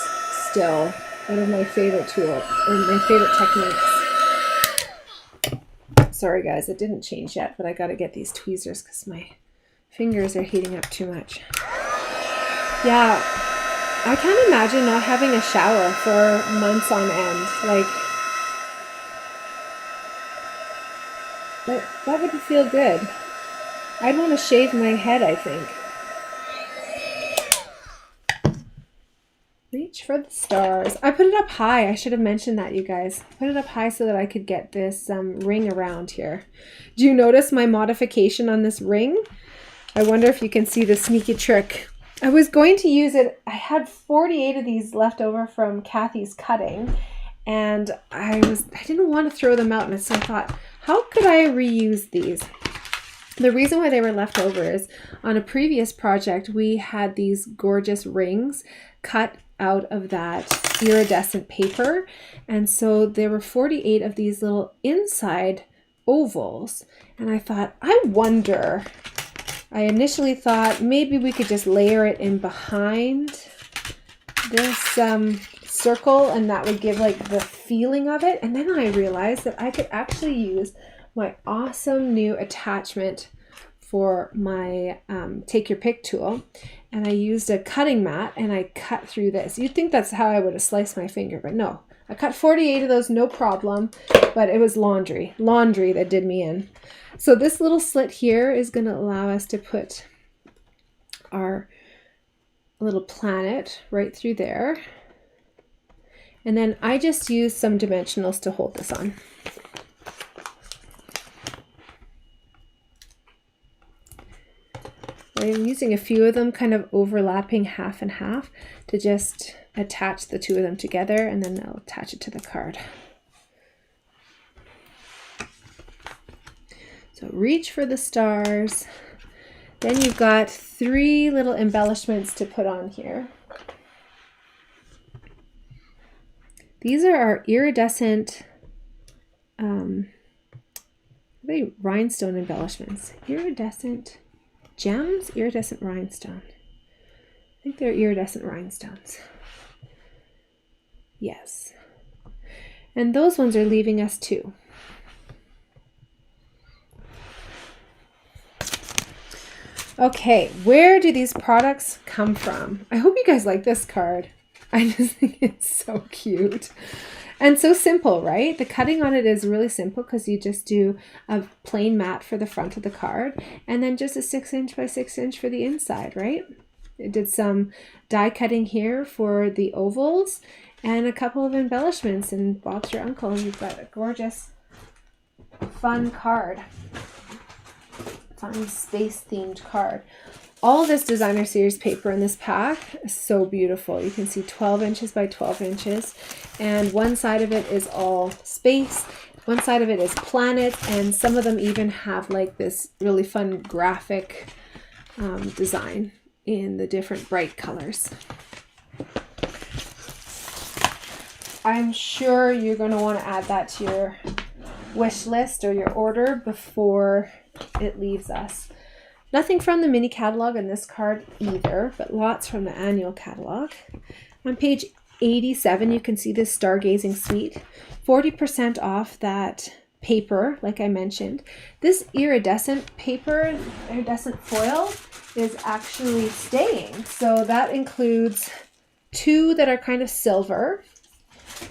still one of my favorite tools, or my favorite techniques. Sorry guys, it didn't change yet, but I got to get these tweezers because my fingers are heating up too much. Yeah, I can't imagine not having a shower for months on end. Like, that wouldn't feel good. I'd want to shave my head, I think. Reach for the stars. I put it up high. I should have mentioned that, you guys. Put it up high so that I could get this ring around here. Do you notice my modification on this ring? I wonder if you can see the sneaky trick. I was going to use it. I had 48 of these left over from Kathy's cutting, and I didn't want to throw them out, and so I thought, how could I reuse these? The reason why they were left over is on a previous project, we had these gorgeous rings cut out of that iridescent paper. And so there were 48 of these little inside ovals. And I thought, I initially thought maybe we could just layer it in behind this circle and that would give like the feeling of it. And then I realized that I could actually use my awesome new attachment for my take your pick tool, and I used a cutting mat and I cut through this. You'd think that's how I would have sliced my finger, but no. I cut 48 of those, no problem, but it was laundry that did me in. So this little slit here is going to allow us to put our a little planet right through there. And then I just use some dimensionals to hold this on. I'm using a few of them kind of overlapping half and half to just attach the two of them together, and then I'll attach it to the card. So reach for the stars. Then you've got 3 little embellishments to put on here. These are our iridescent rhinestone embellishments. Iridescent gems, iridescent rhinestone. I think they're iridescent rhinestones. Yes. And those ones are leaving us too. Okay, where do these products come from? I hope you guys like this card. I just think it's so cute. And so simple, right? The cutting on it is really simple because you just do a plain mat for the front of the card and then just a 6" by 6" for the inside, right? I did some die cutting here for the ovals and a couple of embellishments, and Bob's your uncle, and you've got a gorgeous, fun card. Fun space-themed card. All this designer series paper in this pack is so beautiful. You can see 12" by 12", and one side of it is all space, one side of it is planets, and some of them even have like this really fun graphic design in the different bright colors. I'm sure you're going to want to add that to your wish list or your order before it leaves us. Nothing from the mini catalog in this card either, but lots from the annual catalog. On page 87, you can see this Stargazing Suite. 40% off that paper, like I mentioned. This iridescent paper, iridescent foil, is actually staying. So that includes 2 that are kind of silver.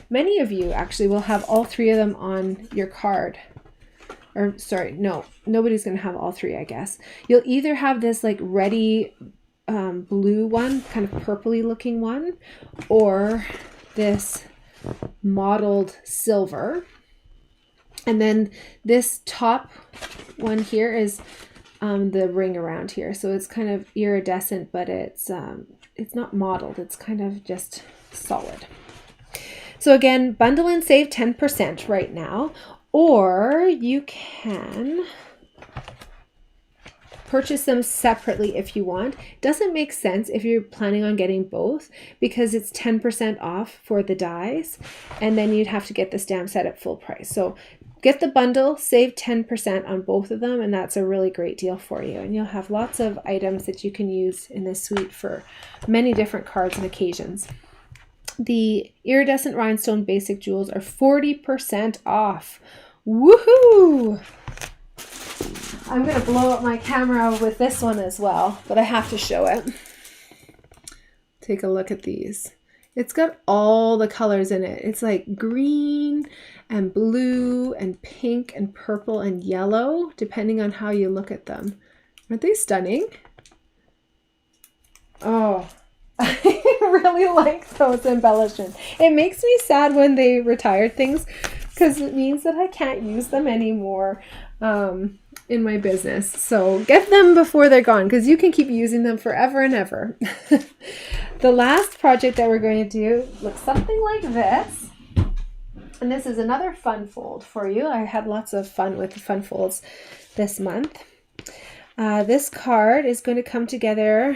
Many of you actually will have all 3 of them on your card. Or sorry, no, nobody's going to have all 3, I guess. You'll either have this like reddy blue one, kind of purpley looking one, or this mottled silver. And then this top one here is the ring around here. So it's kind of iridescent, but it's not mottled. It's kind of just solid. So again, bundle and save 10% right now. Or you can purchase them separately if you want. Doesn't make sense if you're planning on getting both because it's 10% off for the dies, and then you'd have to get the stamp set at full price. So get the bundle, save 10% on both of them, and that's a really great deal for you. And you'll have lots of items that you can use in this suite for many different cards and occasions. The iridescent rhinestone basic jewels are 40% off. Woohoo! I'm going to blow up my camera with this one as well, but I have to show it. Take a look at these. It's got all the colors in it. It's like green and blue and pink and purple and yellow, depending on how you look at them. Aren't they stunning? Oh, I really like those embellishments. It makes me sad when they retire things because it means that I can't use them anymore in my business. So get them before they're gone because you can keep using them forever and ever. The last project that we're going to do looks something like this. And this is another fun fold for you. I had lots of fun with the fun folds this month. This card is going to come together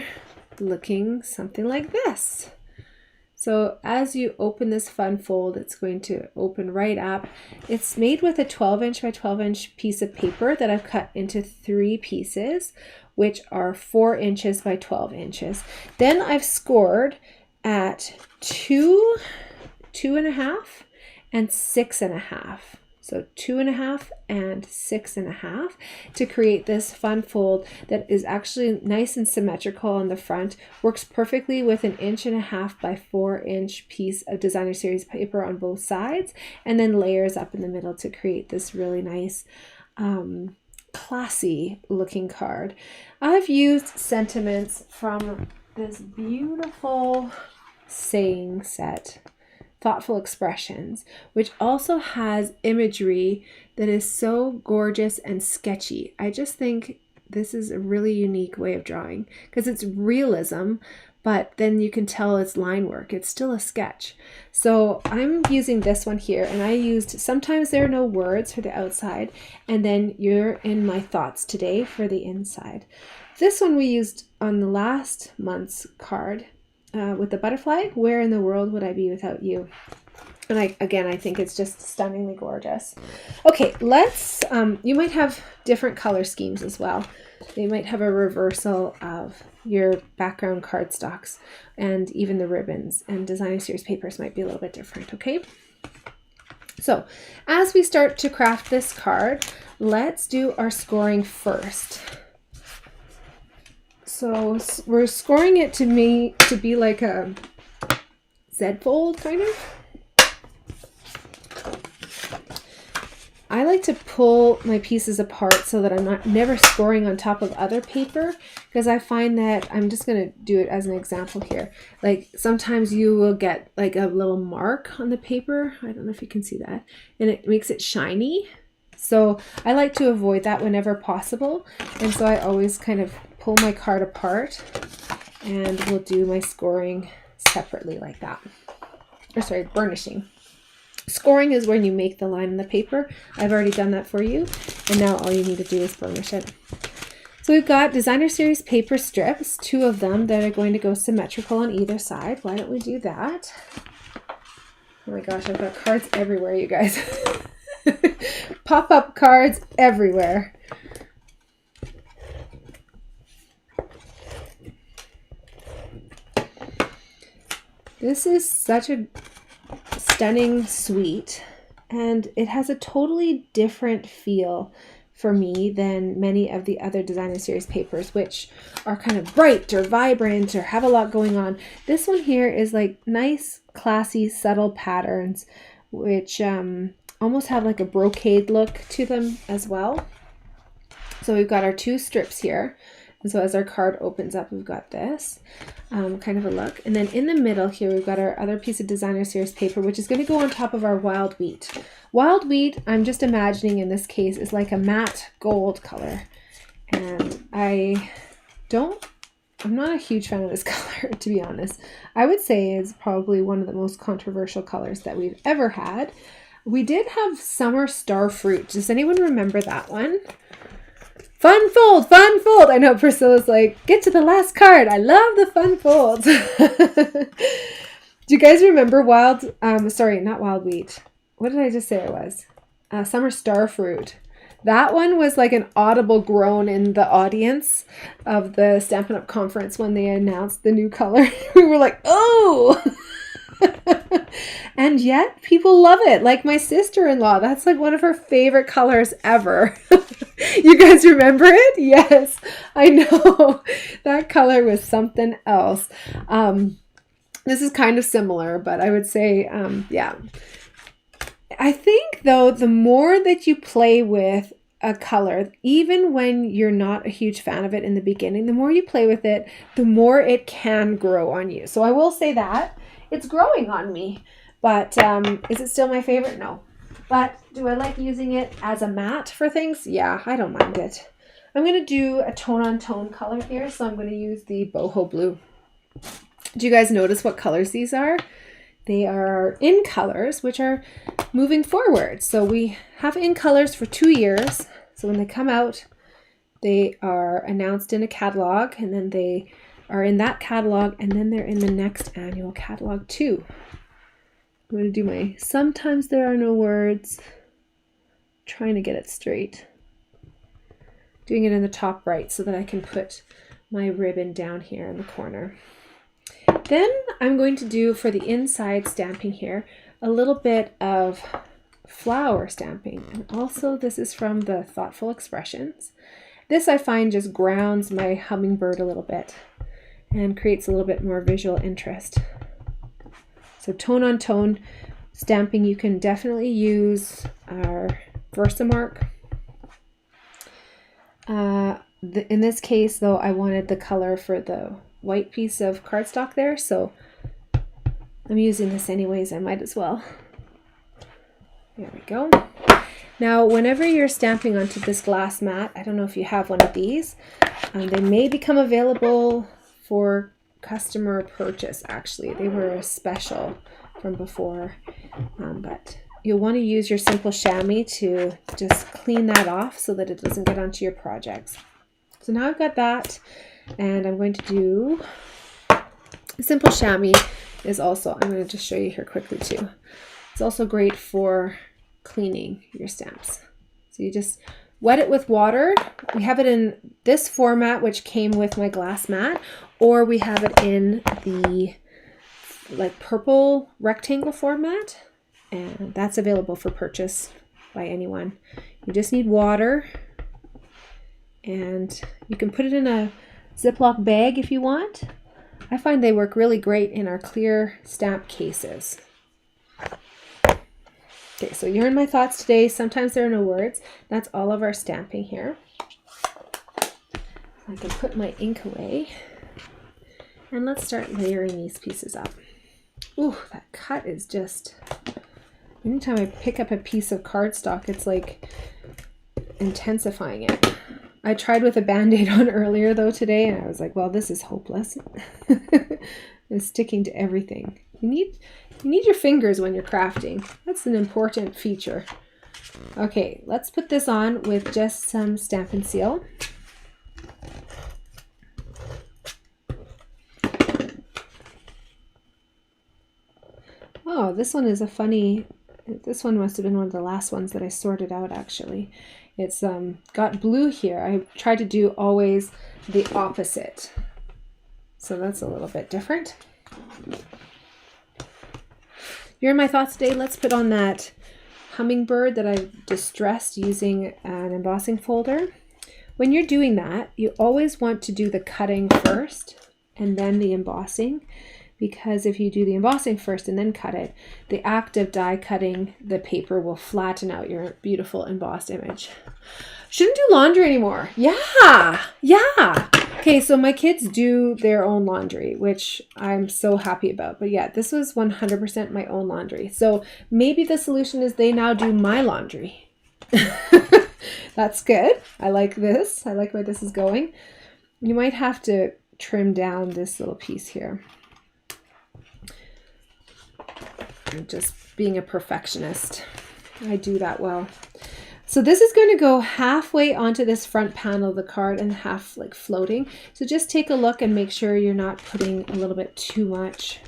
looking something like this. So as you open this fun fold, it's going to open right up. It's made with a 12" by 12" piece of paper that I've cut into 3 pieces, which are 4" by 12". Then I've scored at 2, 2.5, and 6.5. So 2.5 and 6.5 to create this fun fold that is actually nice and symmetrical on the front. Works perfectly with an 1.5" by 4" piece of designer series paper on both sides, and then layers up in the middle to create this really nice classy looking card. I've used sentiments from this beautiful saying set, Thoughtful Expressions, which also has imagery that is so gorgeous and sketchy. I just think this is a really unique way of drawing because it's realism, but then you can tell it's line work. It's still a sketch. So I'm using this one here, and I used, sometimes there are no words for the outside, and then you're in my thoughts today for the inside. This one we used on the last month's card with the butterfly. Where in the world would I be without you? And I think it's just stunningly gorgeous. Okay, let's, you might have different color schemes as well. You might have a reversal of your background cardstocks and even the ribbons, and designer series papers might be a little bit different, okay? So as we start to craft this card, let's do our scoring first. So we're scoring it to be like a Z fold kind of. I like to pull my pieces apart so that I'm never scoring on top of other paper, because I find that, I'm just going to do it as an example here. Like sometimes you will get like a little mark on the paper. I don't know if you can see that, and it makes it shiny. So I like to avoid that whenever possible. And so I always kind of pull my card apart and we'll do my scoring separately like that. Or sorry, burnishing. Scoring is when you make the line on the paper. I've already done that for you, and now all you need to do is burnish it. So we've got designer series paper strips, 2 of them that are going to go symmetrical on either side. Why don't we do that? Oh my gosh, I've got cards everywhere, you guys. Pop-up cards everywhere. This is such a stunning suite, and it has a totally different feel for me than many of the other designer series papers, which are kind of bright or vibrant or have a lot going on. This one here is like nice, classy, subtle patterns, which almost have like a brocade look to them as well. So we've got our 2 strips here. And so as our card opens up, we've got this kind of a look. And then in the middle here, we've got our other piece of designer series paper, which is going to go on top of our wild wheat. Wild wheat, I'm just imagining in this case, is like a matte gold color. And I'm not a huge fan of this color, to be honest. I would say it's probably one of the most controversial colors that we've ever had. We did have Summer Star Fruit. Does anyone remember that one? Fun fold, fun fold. I know Priscilla's like, get to the last card. I love the fun folds. Do you guys remember not wild wheat. What did I just say it was? Summer Star Fruit. That one was like an audible groan in the audience of the Stampin' Up! Conference when they announced the new color. We were like, oh! And yet people love it. Like my sister-in-law, that's like one of her favorite colors ever. You guys remember it? Yes, I know. That color was something else. This is kind of similar, but I would say, yeah. I think though, the more that you play with a color, even when you're not a huge fan of it in the beginning, the more you play with it, the more it can grow on you. So I will say that. It's growing on me, but is it still my favorite? No. But do I like using it as a matte for things? Yeah, I don't mind it. I'm going to do a tone-on-tone color here, so I'm going to use the boho blue. Do you guys notice what colors these are? They are in colors, which are moving forward. So we have in colors for 2 years. So when they come out, they are announced in a catalog, and then they are in that catalog, and then they're in the next annual catalog too. I'm going to do my sometimes there are no words, trying to get it straight. Doing it in the top right so that I can put my ribbon down here in the corner. Then I'm going to do, for the inside stamping here, a little bit of flower stamping. And also this is from the Thoughtful Expressions. This I find just grounds my hummingbird a little bit and creates a little bit more visual interest. So tone on tone stamping, you can definitely use our Versamark. In this case though, I wanted the color for the white piece of cardstock there, so I'm using this anyways, I might as well. There we go. Now, whenever you're stamping onto this glass mat, I don't know if you have one of these, they may become available for customer purchase, actually. They were a special from before, but you'll want to use your simple chamois to just clean that off so that it doesn't get onto your projects. So now I've got that, and I'm going to do simple chamois is also, I'm going to just show you here quickly too. It's also great for cleaning your stamps. So you just wet it with water. We have it in this format, which came with my glass mat, or we have it in the like purple rectangle format, and that's available for purchase by anyone. You just need water, and you can put it in a Ziploc bag if you want. I find they work really great in our clear stamp cases. Okay, so you're in my thoughts today. Sometimes there are no words. That's all of our stamping here. I can put my ink away. And let's start layering these pieces up. Ooh, that cut is just... Anytime I pick up a piece of cardstock, it's like intensifying it. I tried with a Band-Aid on earlier though today, and I was like, well, this is hopeless. It's sticking to everything. You need your fingers when you're crafting. That's an important feature. Okay, let's put this on with just some Stampin' Seal. Oh, this one is a funny, this one must have been one of the last ones that I sorted out actually. It's got blue here. I tried to do always the opposite. So that's a little bit different. You're in my thoughts today. Let's put on that hummingbird that I've distressed using an embossing folder. When you're doing that, you always want to do the cutting first and then the embossing, because if you do the embossing first and then cut it, the act of die cutting the paper will flatten out your beautiful embossed image. Shouldn't do laundry anymore. Yeah. Okay, so my kids do their own laundry, which I'm so happy about. But yeah, this was 100% my own laundry. So maybe the solution is they now do my laundry. That's good. I like this. I like where this is going. You might have to trim down this little piece here. I'm just being a perfectionist. I do that well. So this is going to go halfway onto this front panel of the card and half like floating. So just take a look and make sure you're not putting a little bit too much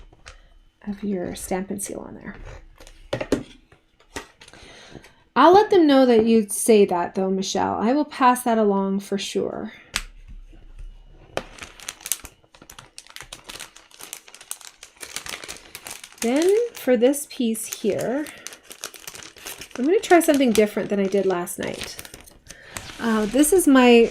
of your Stampin' Seal on there. I'll let them know that you'd say that though, Michelle. I will pass that along for sure. Then for this piece here, I'm going to try something different than I did last night. This is my,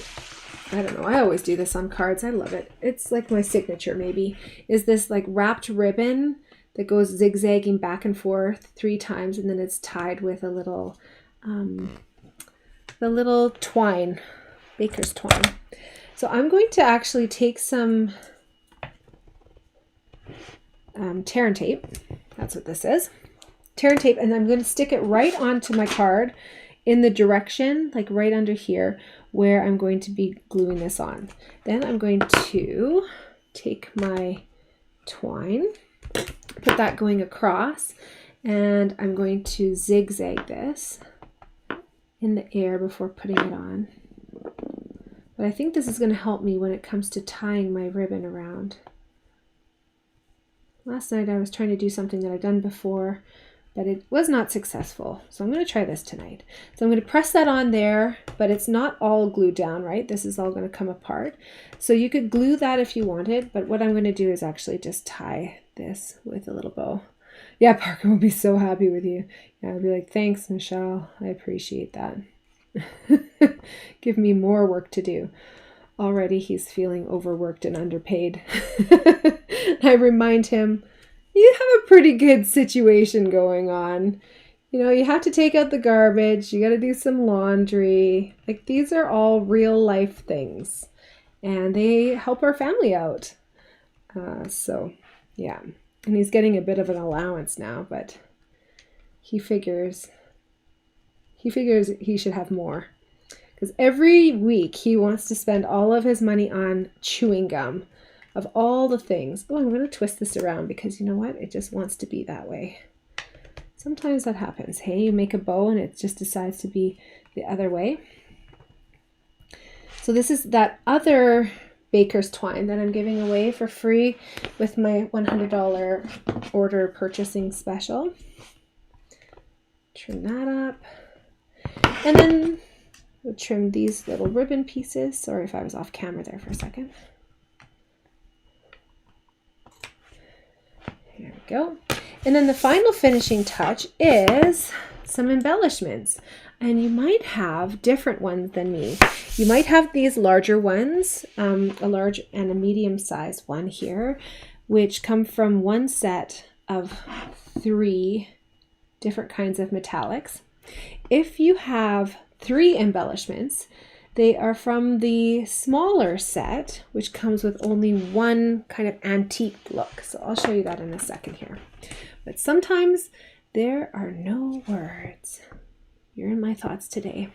I don't know, I always do this on cards. I love it. It's like my signature maybe, is this like wrapped ribbon that goes zigzagging back and forth 3 times, and then it's tied with a little, the little twine, baker's twine. So I'm going to actually take some tear and tape. That's what this is. Tear and tape, and I'm going to stick it right onto my card in the direction, like right under here, where I'm going to be gluing this on. Then I'm going to take my twine, put that going across, and I'm going to zigzag this in the air before putting it on. But I think this is going to help me when it comes to tying my ribbon around. Last night I was trying to do something that I've done before, but it was not successful. So I'm going to try this tonight. So I'm going to press that on there, but it's not all glued down, right? This is all going to come apart. So you could glue that if you wanted, but what I'm going to do is actually just tie this with a little bow. Yeah, Parker will be so happy with you. Yeah, I'll be like, thanks, Michelle. I appreciate that. Give me more work to do. Already he's feeling overworked and underpaid. I remind him, you have a pretty good situation going on. You know, you have to take out the garbage. You got to do some laundry. Like, these are all real life things, and they help our family out. So yeah, and he's getting a bit of an allowance now, but he figures he should have more, because every week he wants to spend all of his money on chewing gum of all the things. Oh, I'm going to twist this around because you know what? It just wants to be that way. Sometimes that happens. Hey, you make a bow and it just decides to be the other way. So this is that other baker's twine that I'm giving away for free with my $100 order purchasing special. Trim that up. And then we'll trim these little ribbon pieces. Sorry if I was off camera there for a second. There we go. And then the final finishing touch is some embellishments. And you might have different ones than me. You might have these larger ones, a large and a medium sized one here, which come from one set of 3 different kinds of metallics. If you have 3 embellishments, they are from the smaller set, which comes with only one kind of antique look. So I'll show you that in a second here. But sometimes there are no words. You're in my thoughts today.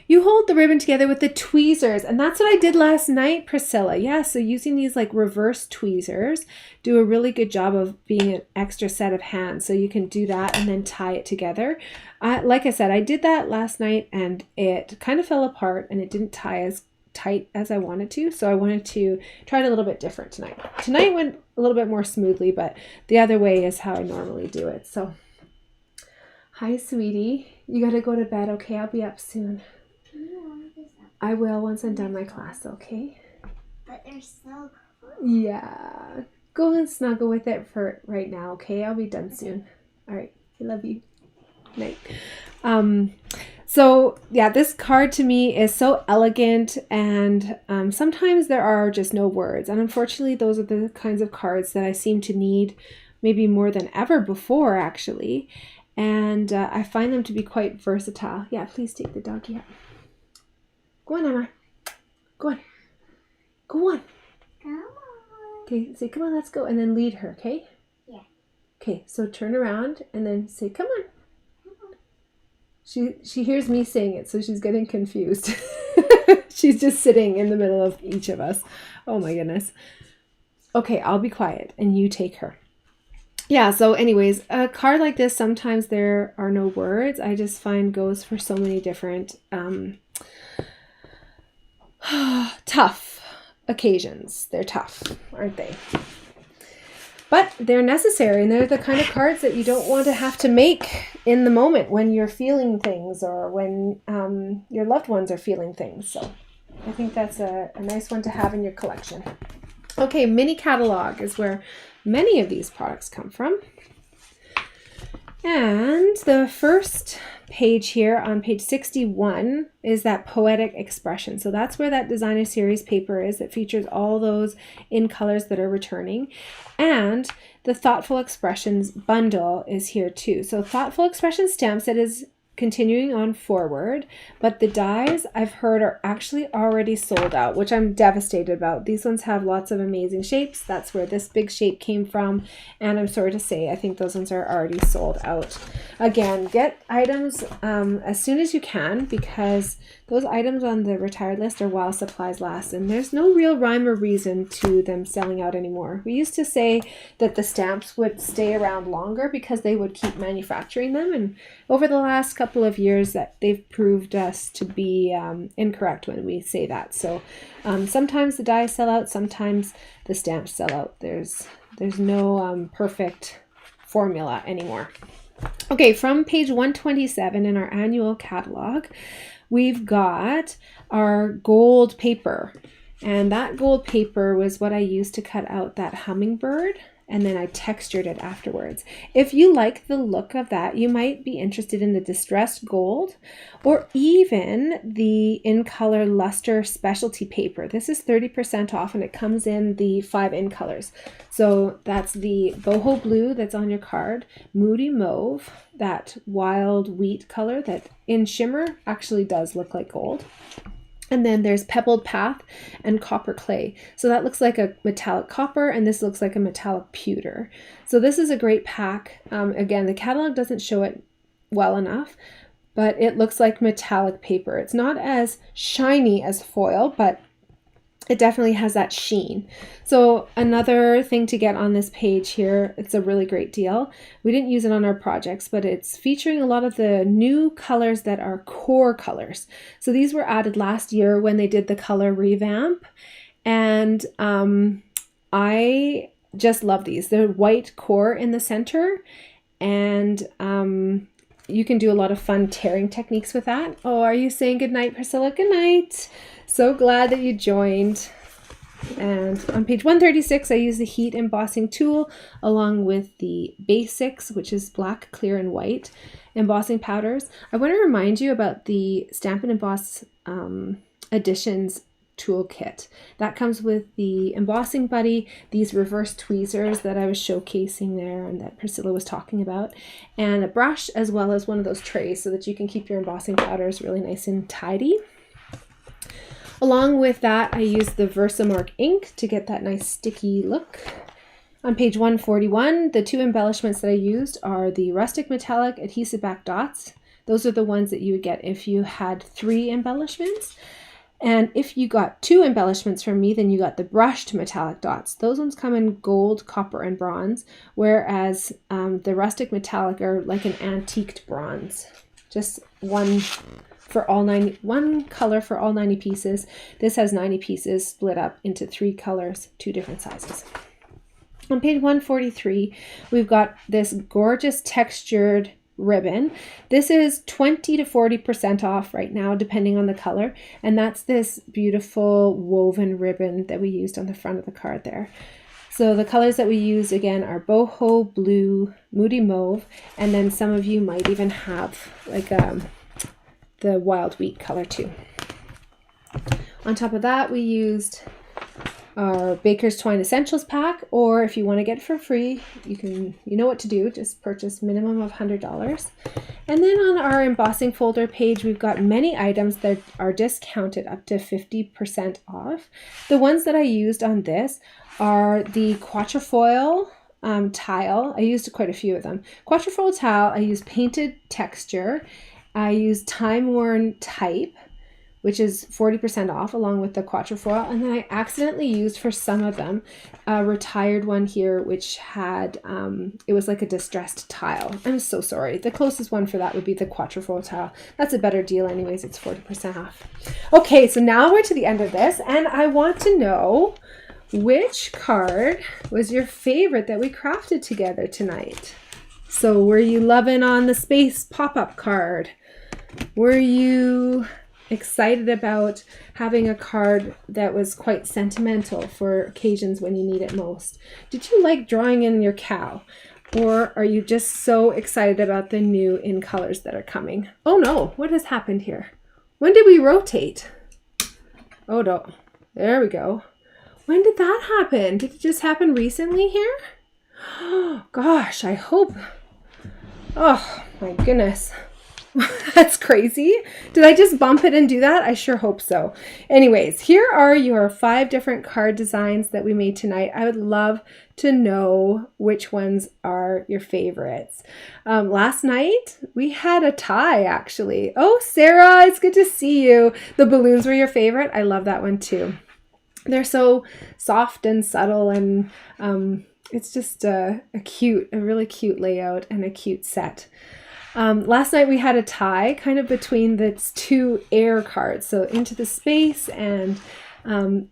You hold the ribbon together with the tweezers, and that's what I did last night, Priscilla. Yeah, so using these like reverse tweezers do a really good job of being an extra set of hands. So you can do that and then tie it together. Like I said, I did that last night and it kind of fell apart and it didn't tie as tight as I wanted to. So I wanted to try it a little bit different tonight. Tonight went a little bit more smoothly, but the other way is how I normally do it. So hi, sweetie. You got to go to bed, okay? I'll be up soon. I will once I'm done my class, okay? But they're so cool. Yeah. Go and snuggle with it for right now, okay? I'll be done soon. All right. I love you. Night. So yeah, this card to me is so elegant, and sometimes there are just no words. And unfortunately, those are the kinds of cards that I seem to need maybe more than ever before, actually. And I find them to be quite versatile. Yeah, please take the doggy out. Go on, Emma. Go on. Go on. Come on. Okay, say, come on, let's go. And then lead her, okay? Yeah. Okay, so turn around and then say, come on. She hears me saying it, so she's getting confused. She's just sitting in the middle of each of us. Oh my goodness. Okay, I'll be quiet and you take her. Yeah, so anyways, a card like this, sometimes there are no words. I just find goes for so many different tough occasions. They're tough, aren't they? But they're necessary, and they're the kind of cards that you don't want to have to make in the moment when you're feeling things or when your loved ones are feeling things. So I think that's a nice one to have in your collection. Okay, mini catalog is where many of these products come from. And the first page here on page 61 is that poetic expression. So that's where that designer series paper is that features all those in colors that are returning. And the thoughtful expressions bundle is here too. So thoughtful expression stamps, that is continuing on forward, but the dies I've heard are actually already sold out, which I'm devastated about. These ones have lots of amazing shapes. That's where this big shape came from, and I'm sorry to say I think those ones are already sold out. Again, get items as soon as you can, because those items on the retired list are while supplies last, and there's no real rhyme or reason to them selling out anymore. We used to say that the stamps would stay around longer because they would keep manufacturing them, and over the last couple of years that they've proved us to be incorrect when we say that. So sometimes the dies sell out, sometimes the stamps sell out. There's no perfect formula anymore. Okay, from page 127 in our annual catalog, we've got our gold paper. And that gold paper was what I used to cut out that hummingbird, and then I textured it afterwards. If you like the look of that, you might be interested in the distressed gold or even the in color luster specialty paper. This is 30% off, and it comes in the 5 in colors. So that's the boho blue that's on your card, moody mauve, that wild wheat color that in shimmer actually does look like gold, And then there's Pebbled Path and Copper Clay. So that looks like a metallic copper, and this looks like a metallic pewter. So this is a great pack. Again, the catalog doesn't show it well enough, but it looks like metallic paper. It's not as shiny as foil, but it definitely has that sheen. So another thing to get on this page here, it's a really great deal. We didn't use it on our projects, but it's featuring a lot of the new colors that are core colors. So these were added last year when they did the color revamp. And I just love these. They're white core in the center, and you can do a lot of fun tearing techniques with that. Oh, are you saying goodnight, Priscilla? Good night. So glad that you joined. And on page 136, I use the heat embossing tool along with the basics, which is black, clear, and white embossing powders. I want to remind you about the Stamp and Emboss Additions toolkit. That comes with the embossing buddy, these reverse tweezers that I was showcasing there and that Priscilla was talking about, and a brush, as well as one of those trays so that you can keep your embossing powders really nice and tidy. Along with that, I use the Versamark ink to get that nice sticky look. On page 141, the two embellishments that I used are the rustic metallic adhesive back dots. Those are the ones that you would get if you had 3 embellishments. And if you got 2 embellishments from me, then you got the brushed metallic dots. Those ones come in gold, copper, and bronze, whereas the rustic metallic are like an antiqued bronze. Just one color for all 90 pieces. This has 90 pieces split up into 3 colors, 2 different sizes. On page 143, we've got this gorgeous textured ribbon. This is 20 to 40% off right now, depending on the color. And that's this beautiful woven ribbon that we used on the front of the card there. So the colors that we used again are boho blue, moody mauve, and then some of you might even have like the wild wheat color too. On top of that, we used our Baker's Twine Essentials pack, or if you want to get it for free, you know what to do, just purchase minimum of $100. And then on our embossing folder page, we've got many items that are discounted up to 50% off. The ones that I used on this are the quatrefoil tile. I used quite a few of them. Quatrefoil tile, I used painted texture. I used time-worn type, which is 40% off along with the quatrefoil. And then I accidentally used for some of them a retired one here, which had, it was like a distressed tile. I'm so sorry. The closest one for that would be the quatrefoil tile. That's a better deal anyways. It's 40% off. Okay, so now we're to the end of this, and I want to know which card was your favorite that we crafted together tonight. So were you loving on the space pop-up card? Were you excited about having a card that was quite sentimental for occasions when you need it most? Did you like drawing in your cow? Or are you just so excited about the new in colors that are coming? Oh no, what has happened here? When did we rotate? Oh no, there we go. When did that happen? Did it just happen recently here? Oh gosh, I hope. Oh my goodness. That's crazy. Did I just bump it and do that? I sure hope so. Anyways, here are your 5 different card designs that we made tonight. I would love to know which ones are your favorites. Last night, we had a tie, actually. Oh, Sarah, it's good to see you. The balloons were your favorite. I love that one, too. They're so soft and subtle, and it's just a really cute layout and a cute set. Last night we had a tie kind of between the 2 air cards, so Into the Space and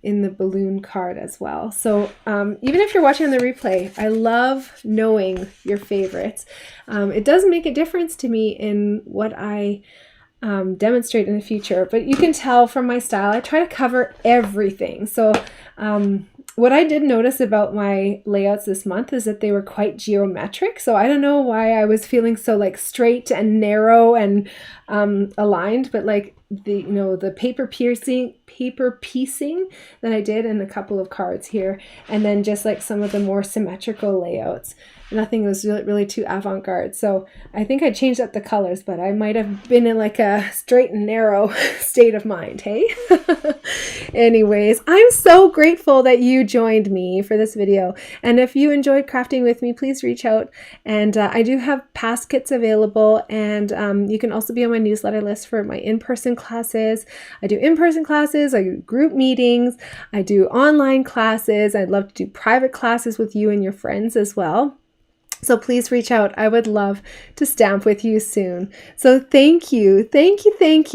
in the balloon card as well. So even if you're watching on the replay, I love knowing your favorites. It does make a difference to me in what I demonstrate in the future, but you can tell from my style, I try to cover everything. So what I did notice about my layouts this month is that they were quite geometric. So I don't know why I was feeling so like straight and narrow and aligned, but like the paper piecing that I did in a couple of cards here, and then just like some of the more symmetrical layouts. Nothing was really too avant-garde. So I think I changed up the colors, but I might have been in like a straight and narrow state of mind, hey? Anyways, I'm so grateful that you joined me for this video. And if you enjoyed crafting with me, please reach out. And I do have past kits available, and you can also be on my newsletter list for my in-person classes. I do in-person classes, I do group meetings, I do online classes. I'd love to do private classes with you and your friends as well. So please reach out. I would love to stamp with you soon. So thank you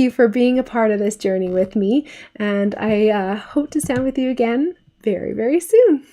for being a part of this journey with me. And I hope to stamp with you again very, very soon.